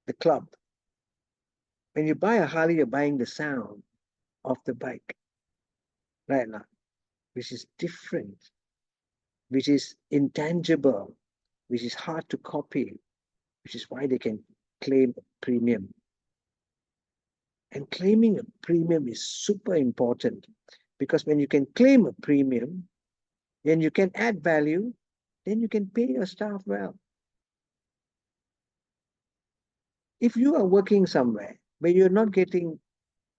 the club. When you buy a Harley, you're buying the sound of the bike. Right now, which is different, which is intangible, which is hard to copy, which is why they can claim a premium. And claiming a premium is super important because when you can claim a premium, then you can add value, then you can pay your staff well. If you are working somewhere where you're not getting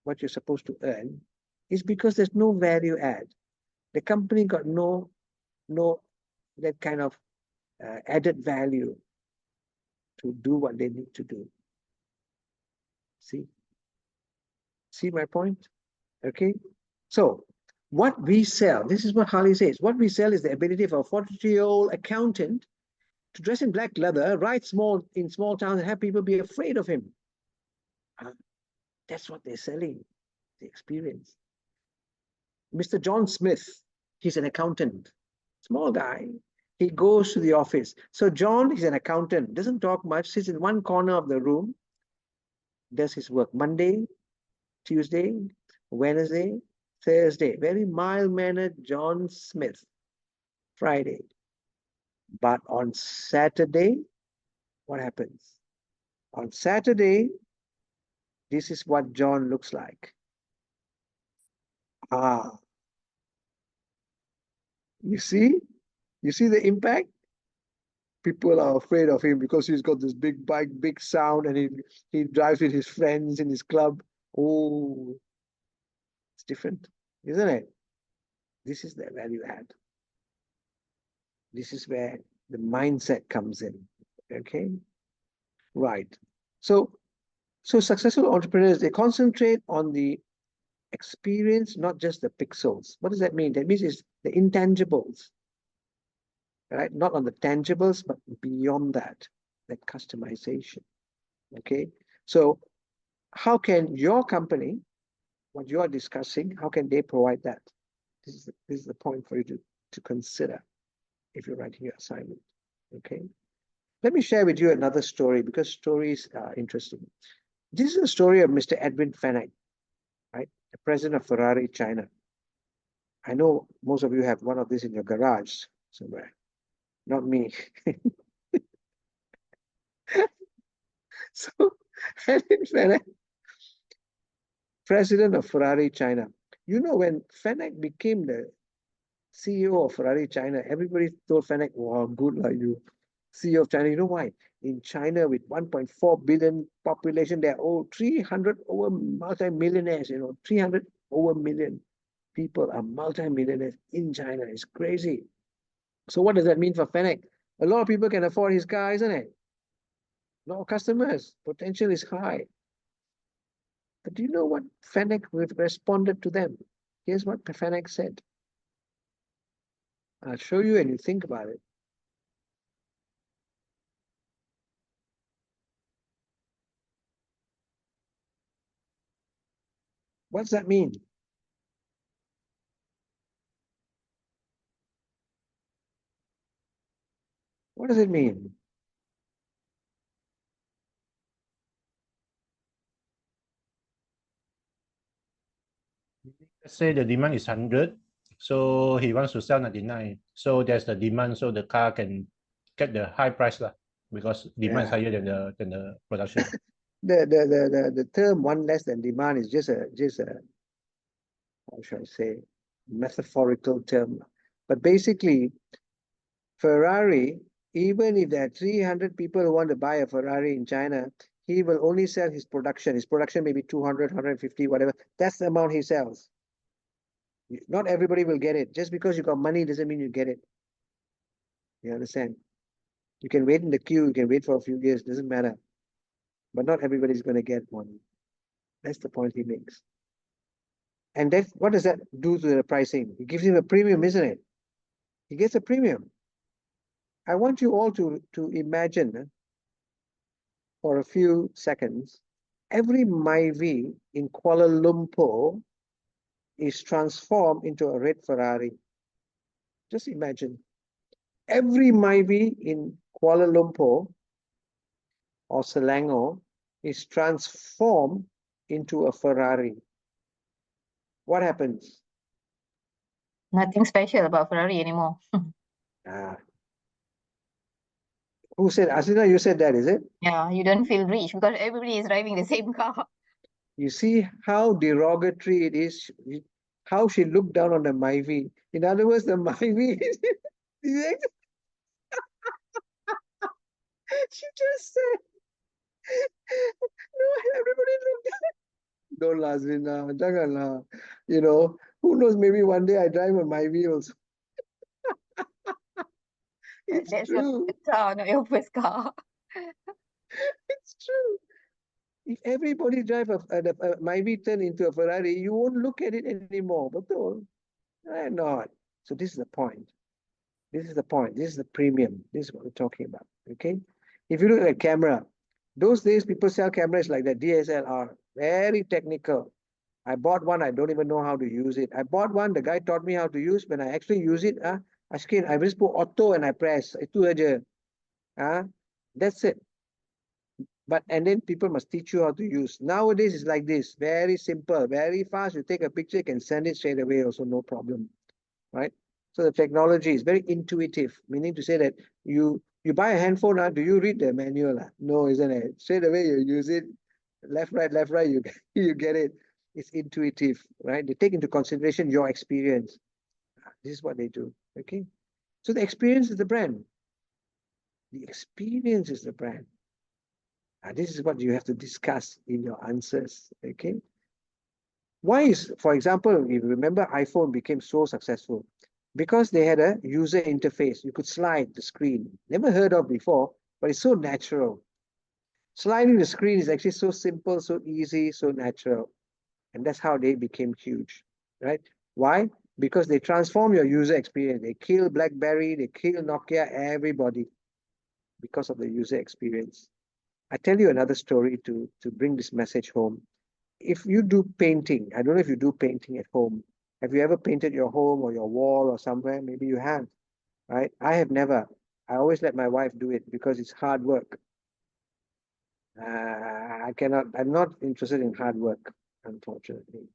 what you're supposed to earn is because there's no value add. The company got no that kind of added value to do what they need to do. See my point? Okay. So what we sell, this is what Harley says, what we sell is the ability for a 42-year-old accountant to dress in black leather, ride in small towns, and have people be afraid of him. That's what they're selling, the experience. Mr. John Smith, he's an accountant, small guy. He goes to the office. So John is an accountant, doesn't talk much, sits in one corner of the room, does his work Monday, Tuesday, Wednesday, Thursday. Very mild-mannered John Smith. Friday. But on Saturday, what happens? On Saturday, this is what John looks like. You see the impact? People are afraid of him because he's got this big bike, big sound, and he drives with his friends in his club. Oh, it's different, isn't it? This is the value add. This is where the mindset comes in. Okay, right. So successful entrepreneurs, they concentrate on the experience, not just the pixels. What does that mean? That means it's the intangibles, right? Not on the tangibles, but beyond that customization. Okay, so how can your company, what you are discussing, how can they provide that? This is the point for you to consider if you're writing your assignment. Okay, let me share with you another story because stories are interesting. This is the story of Mr. Edwin Fenech, right? The president of Ferrari China. I know most of you have one of these in your garage somewhere. Not me. So, Edwin Fenech, president of Ferrari China. You know, when Fenech became the CEO of Ferrari China, everybody told Fenech, wow, good like you, CEO of China. You know why? In China, with 1.4 billion population, there are 300 over multi-millionaires, 300 over million people are multi-millionaires in China. It's crazy. So what does that mean for Fenech? A lot of people can afford his car, isn't it? A lot of customers, potential is high. But do you know what Fenech responded to them? Here's what Fenech said. I'll show you and you think about it. What's that mean? What does it mean? Let's say the demand is 100, so he wants to sell 99. So there's the demand, so the car can get the high price lah, because demand is higher than the production. The term one less than demand is just a how should I say, metaphorical term. But basically, Ferrari, even if there are 300 people who want to buy a Ferrari in China, he will only sell his production. His production may be 200, 150, whatever. That's the amount he sells. Not everybody will get it. Just because you got money doesn't mean you get it. You understand? You can wait in the queue, you can wait for a few years, doesn't matter. But not everybody's going to get one. That's the point he makes. And that, what does that do to the pricing? It gives him a premium, isn't it? He gets a premium. I want you all to imagine for a few seconds, every Myvi in Kuala Lumpur is transformed into a red Ferrari. Just imagine. Every Myvi in Kuala Lumpur or Selangor is transformed into a Ferrari. What happens? Nothing special about Ferrari anymore. Who said, Asina, you said that, is it? Yeah, you don't feel rich because everybody is driving the same car. You see how derogatory it is, how she looked down on the Myvi. In other words, the Myvi is she just said, no, everybody looked Don't lah, Zina. Janganlah. You know, who knows, maybe one day I drive on my wheels. It's That's your true. first car, not your first car. It's true. If everybody drive a Myvi turn into a Ferrari, you won't look at it anymore. Betul? Right? Not. So this is the point. This is the point. This is the premium. This is what we're talking about. Okay. If you look at a camera, those days people sell cameras like that, DSLR, very technical. I bought one, I don't even know how to use it. I bought one, the guy taught me how to use. When I actually use it, Ashkin, I just put auto and I press. Itu aja. That's it. But and then people must teach you how to use. Nowadays it's like this, very simple, very fast. You take a picture, you can send it straight away, also no problem, right? So the technology is very intuitive, meaning to say that you buy a handphone, do you read the manual? No, isn't it? Straight away you use it, left, right, you you get it. It's intuitive, right? They take into consideration your experience. This is what they do. Okay. So the experience is the brand. The experience is the brand. This is what you have to discuss in your answers. Okay. Why is, for example, if you remember, iPhone became so successful because they had a user interface. You could slide the screen. Never heard of before, but it's so natural. Sliding the screen is actually so simple, so easy, so natural. And that's how they became huge, right? Why? Because they transform your user experience. They kill BlackBerry, they kill Nokia, everybody because of the user experience. I tell you another story to bring this message home. If you do painting, I don't know if you do painting at home. Have you ever painted your home or your wall or somewhere? Maybe you have, right? I have never. I always let my wife do it because it's hard work. I cannot, I'm not interested in hard work, unfortunately.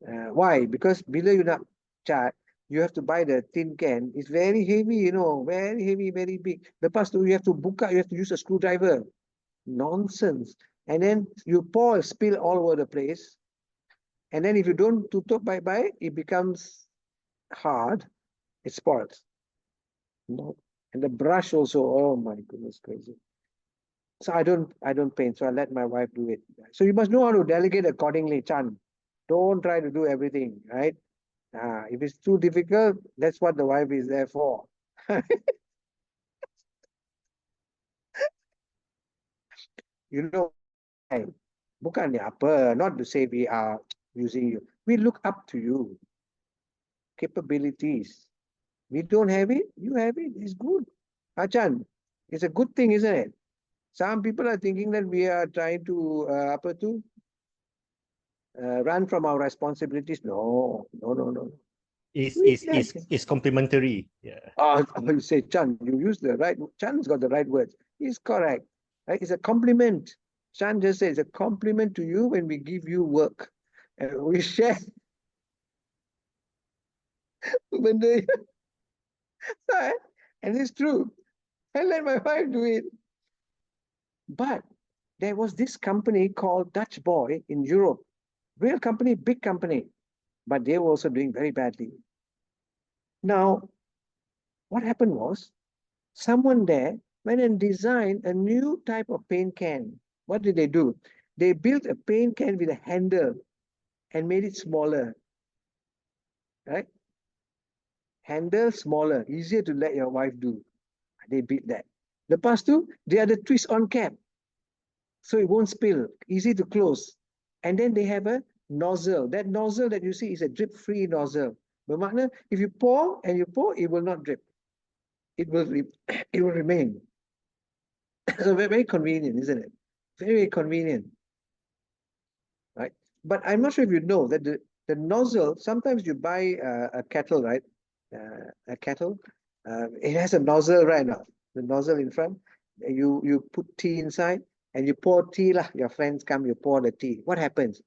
Why? Because bila you nak cat, you have to buy the tin can. It's very heavy, you know, very heavy, very big. Lepas tu, you have to buka, you have to use a screwdriver. Nonsense. And then you pour, spill all over the place. And then if you don't tutup baik-baik, it becomes hard. It spoils. No. And the brush also, oh my goodness, crazy. So I don't paint, so I let my wife do it. So you must know how to delegate accordingly, Chan. Don't try to do everything, right? If it's too difficult, that's what the wife is there for. You know, bukan ni apa, not to say we are using you. We look up to you. Capabilities. We don't have it, you have it, it's good. Achan, it's a good thing, isn't it? Some people are thinking that we are trying to run from our responsibilities. No. It's complementary. Yeah. Oh, you say, Chan, you use the right, Chan's got the right words. He's correct. Right? It's a compliment. Chan just says it's a compliment to you when we give you work. And we share. And it's true. I let my wife do it. But there was this company called Dutch Boy in Europe. Real company, big company. But they were also doing very badly. Now, what happened was, someone there went and designed a new type of paint can. What did they do? They built a paint can with a handle and made it smaller. Right? Handle smaller, easier to let your wife do. They built that. Lepas tu, they had a twist-on cap. So it won't spill, easy to close. And then they have a nozzle. That nozzle that you see is a drip-free nozzle. Bermakna, if you pour and you pour, it will not drip. It will remain. So very, very convenient, isn't it? Very, very convenient. Right? But I'm not sure if you know that the nozzle, sometimes you buy a kettle, right? A kettle. It has a nozzle right now. The nozzle in front. You put tea inside and you pour tea lah. Your friends come, you pour the tea. What happens?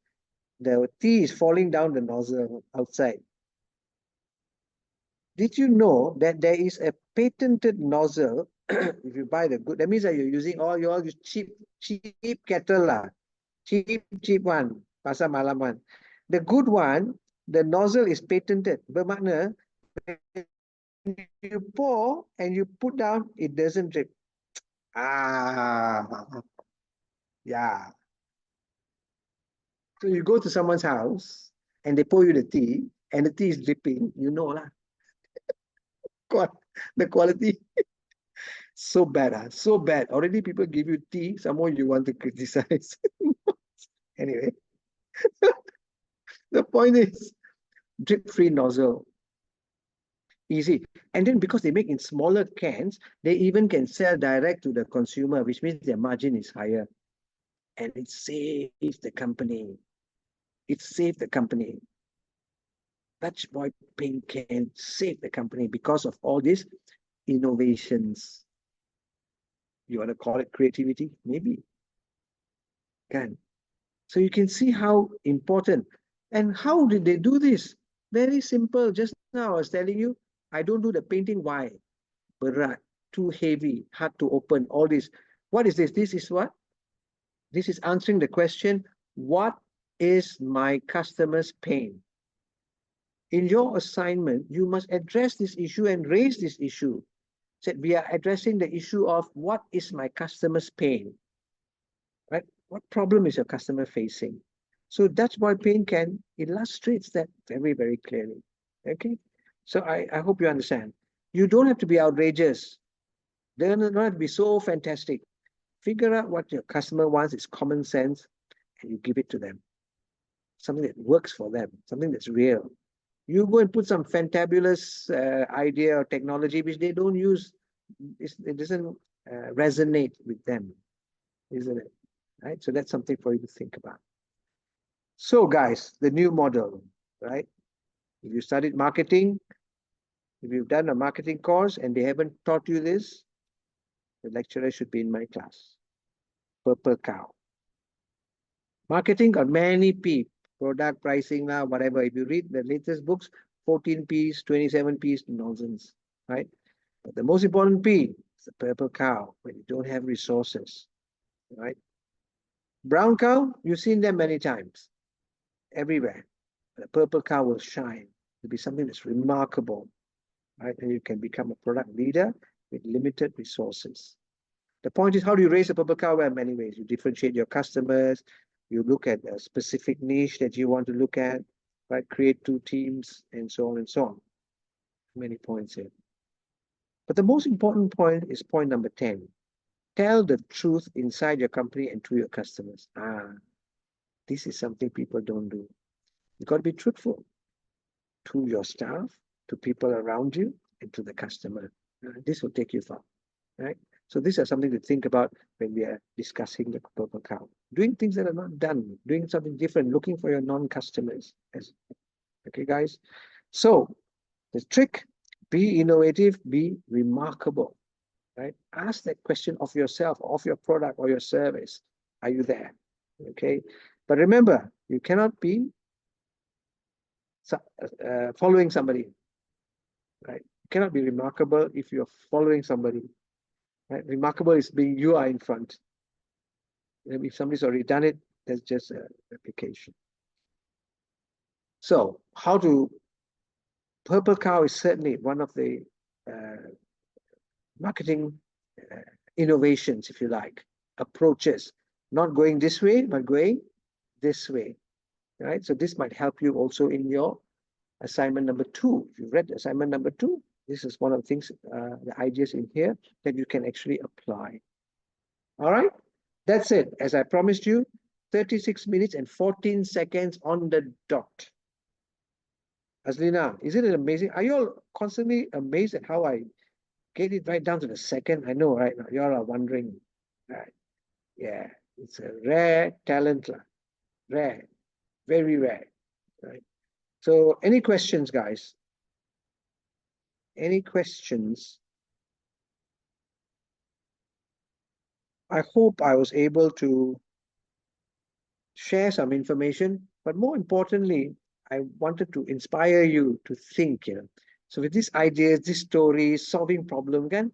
The tea is falling down the nozzle outside. Did you know that there is a patented nozzle? If you buy the good, that means that you're using all your cheap kettle lah. Cheap one, pasar malam one. The good one, the nozzle is patented. Bermakna, when you pour and you put down, it doesn't drip. Yeah. So you go to someone's house and they pour you the tea and the tea is dripping, you know lah. The quality so bad, so bad. Already people give you tea, some more you want to criticize. Anyway, the point is drip-free nozzle. Easy. And then because they make in smaller cans, they even can sell direct to the consumer, which means their margin is higher. And it saves the company. It saved the company. Touch Boy Paint can save the company because of all these innovations. You want to call it creativity? Maybe. Can. So you can see how important. And how did they do this? Very simple. Just now I was telling you, I don't do the painting. Why? Berat, too heavy, hard to open, all this. What is this? This is what? This is answering the question, what is my customer's pain? In your assignment, you must address this issue and raise this issue. Said we are addressing the issue of what is my customer's pain, right? What problem is your customer facing? So Dutch Boy Paint can illustrates that very, very clearly. Okay, so I hope you understand. You don't have to be outrageous. They don't have to be so fantastic. Figure out what your customer wants. It's common sense, and you give it to them. Something that works for them. Something that's real. You go and put some fantabulous idea or technology which they don't use. It doesn't resonate with them, isn't it? Right. So that's something for you to think about. So, guys, the new model, right? If you studied marketing, if you've done a marketing course and they haven't taught you this, the lecturer should be in my class. Purple cow. Marketing got many P, product pricing, whatever. If you read the latest books, 14 Ps, 27 Ps, nonsense, right? But the most important P is the purple cow when you don't have resources, right? Brown cow, you've seen them many times, everywhere. The purple cow will shine. It'll be something that's remarkable, right? And you can become a product leader with limited resources. The point is, how do you raise a purple cow? Well, in many ways. You differentiate your customers. You look at a specific niche that you want to look at, right? Create 2 teams and so on and so on. Many points here. But the most important point is point number 10. Tell the truth inside your company and to your customers. This is something people don't do. You've got to be truthful to your staff, to people around you, and to the customer. This will take you far, right? So these are something to think about when we are discussing the purple cow. Doing things that are not done, doing something different, looking for your non-customers. Okay, guys? So the trick, be innovative, be remarkable, right? Ask that question of yourself, of your product or your service. Are you there? Okay. But remember, you cannot be following somebody, right? You cannot be remarkable if you're following somebody, right? Remarkable is being you are in front. If somebody's already done it, that's just a replication. So how to, purple cow is certainly one of the marketing innovations, if you like, approaches, not going this way, but going this way, right? So this might help you also in your assignment number 2. If you've read assignment number 2, this is one of the things, the ideas in here that you can actually apply. All right, that's it. As I promised you, 36 minutes and 14 seconds on the dot. Azlina, isn't it amazing? Are you all constantly amazed at how I get it right down to the second? I know, right? Now you all are wondering, right? Yeah, it's a rare talent, rare, very rare, right? So any questions, guys? Any questions? I hope I was able to share some information, but more importantly, I wanted to inspire you to think, So with these ideas, these stories, solving problem, again,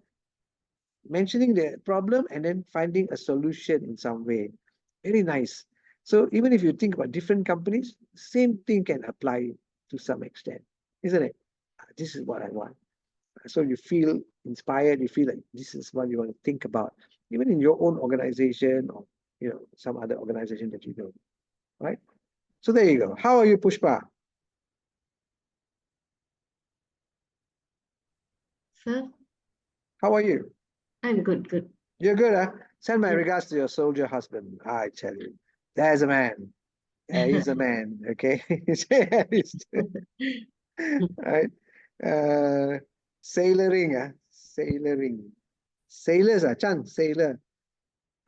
mentioning the problem and then finding a solution in some way. Very nice. So even if you think about different companies, same thing can apply to some extent, isn't it? This is what I want. So you feel inspired, you feel like this is what you want to think about, even in your own organization or some other organization that you know, right? So there you go. How are you, Pushpa? Sir, How are you? I'm good, good. You're good, huh? Send my Yeah. regards to your soldier husband. I tell you, there's a man. There is a man. Okay. Right. Sailoring, sailoring. Sailors, Chan, sailor.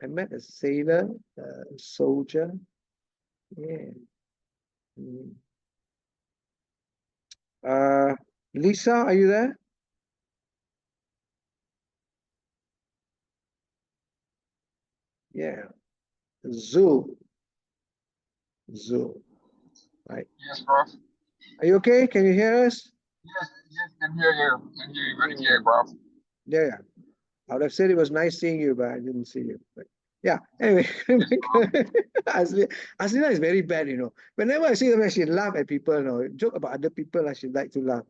I met a sailor, soldier. Yeah. Lisa, are you there? Yeah. Zoo. Zoo. Right. Yes, Prof. Are you okay? Can you hear us? Yes, can hear you. Can hear you very clear, Prof. Yeah. I would have said it was nice seeing you, but I didn't see you. But yeah, anyway, Aslina is very bad, you know. Whenever I see her, she laugh at people, you know, joke about other people, she like to laugh.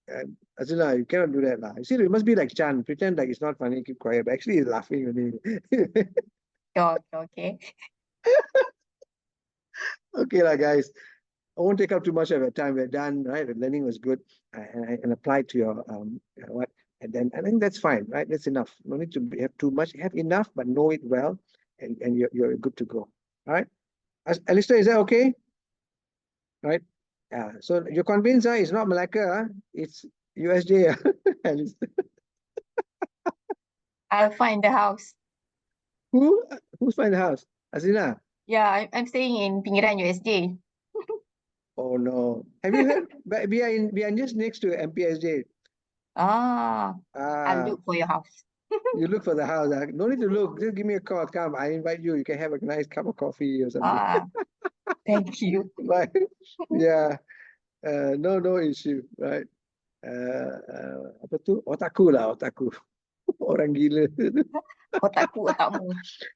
And Aslina, you cannot do that. You see, it must be like Chan, pretend like it's not funny, keep quiet, but actually he's laughing only. Okay. Okay, guys. I won't take up too much of your time. We're done, right? The learning was good, and I can apply to your what, and then I think that's fine, right? That's enough. No need to have too much. Have enough, but know it well, and you're good to go. All right, Alistair, is that okay? Right? Yeah. So you're convinced, it's not Malacca, it's USJ, Alistair. I'll find the house. Who's find the house? Azina? Yeah, I'm staying in Pinggiran USJ. Oh no. Have you heard? But we are just next to MPSJ. I'll look for your house. You look for the house. No need to look. Just give me a call. Come, I invite you. You can have a nice cup of coffee or something. Thank you. Right? Yeah. No issue. Right? Apa tu? Otaku lah, otaku. Orang gila. Otakmu.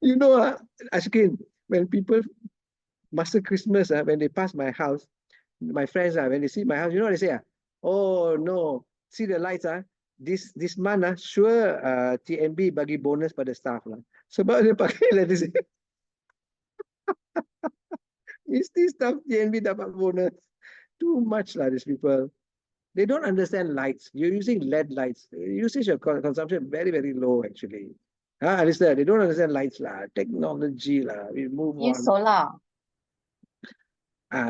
You know, Ashkin, when people master Christmas, when they pass my house, my friends, when they see my house, you know what they say? Oh no, see the lights, this month, sure, TMB bagi bonus pada staff lah. Sebab dia pakai lah dia. Mesti staff TNB dapat bonus. Too much lah, these people. They don't understand lights. You're using LED lights. Usage of consumption very, very low actually. Alistair, they don't understand lights lah. Technology lah. We move Use on. solar.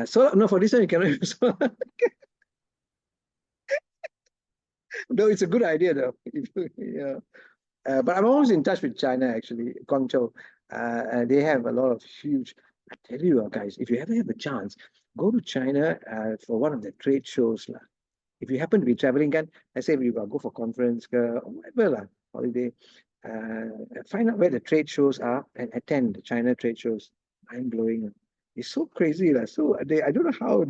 So no, for this one you cannot use solar. No, it's a good idea though. Yeah. But I'm always in touch with China actually, Guangzhou. They have a lot of huge. I tell you guys, if you ever have a chance, go to China for one of the trade shows lah. If you happen to be traveling, let's say you go for conference or whatever holiday, find out where the trade shows are and attend the China trade shows. Mind blowing. It's so crazy So I don't know how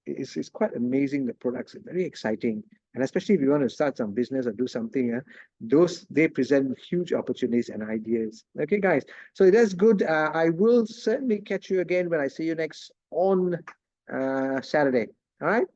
it's quite amazing. The products are very exciting, and especially if you want to start some business or do something, they present huge opportunities and ideas. Okay, guys. So that's good. I will certainly catch you again when I see you next on Saturday. All right.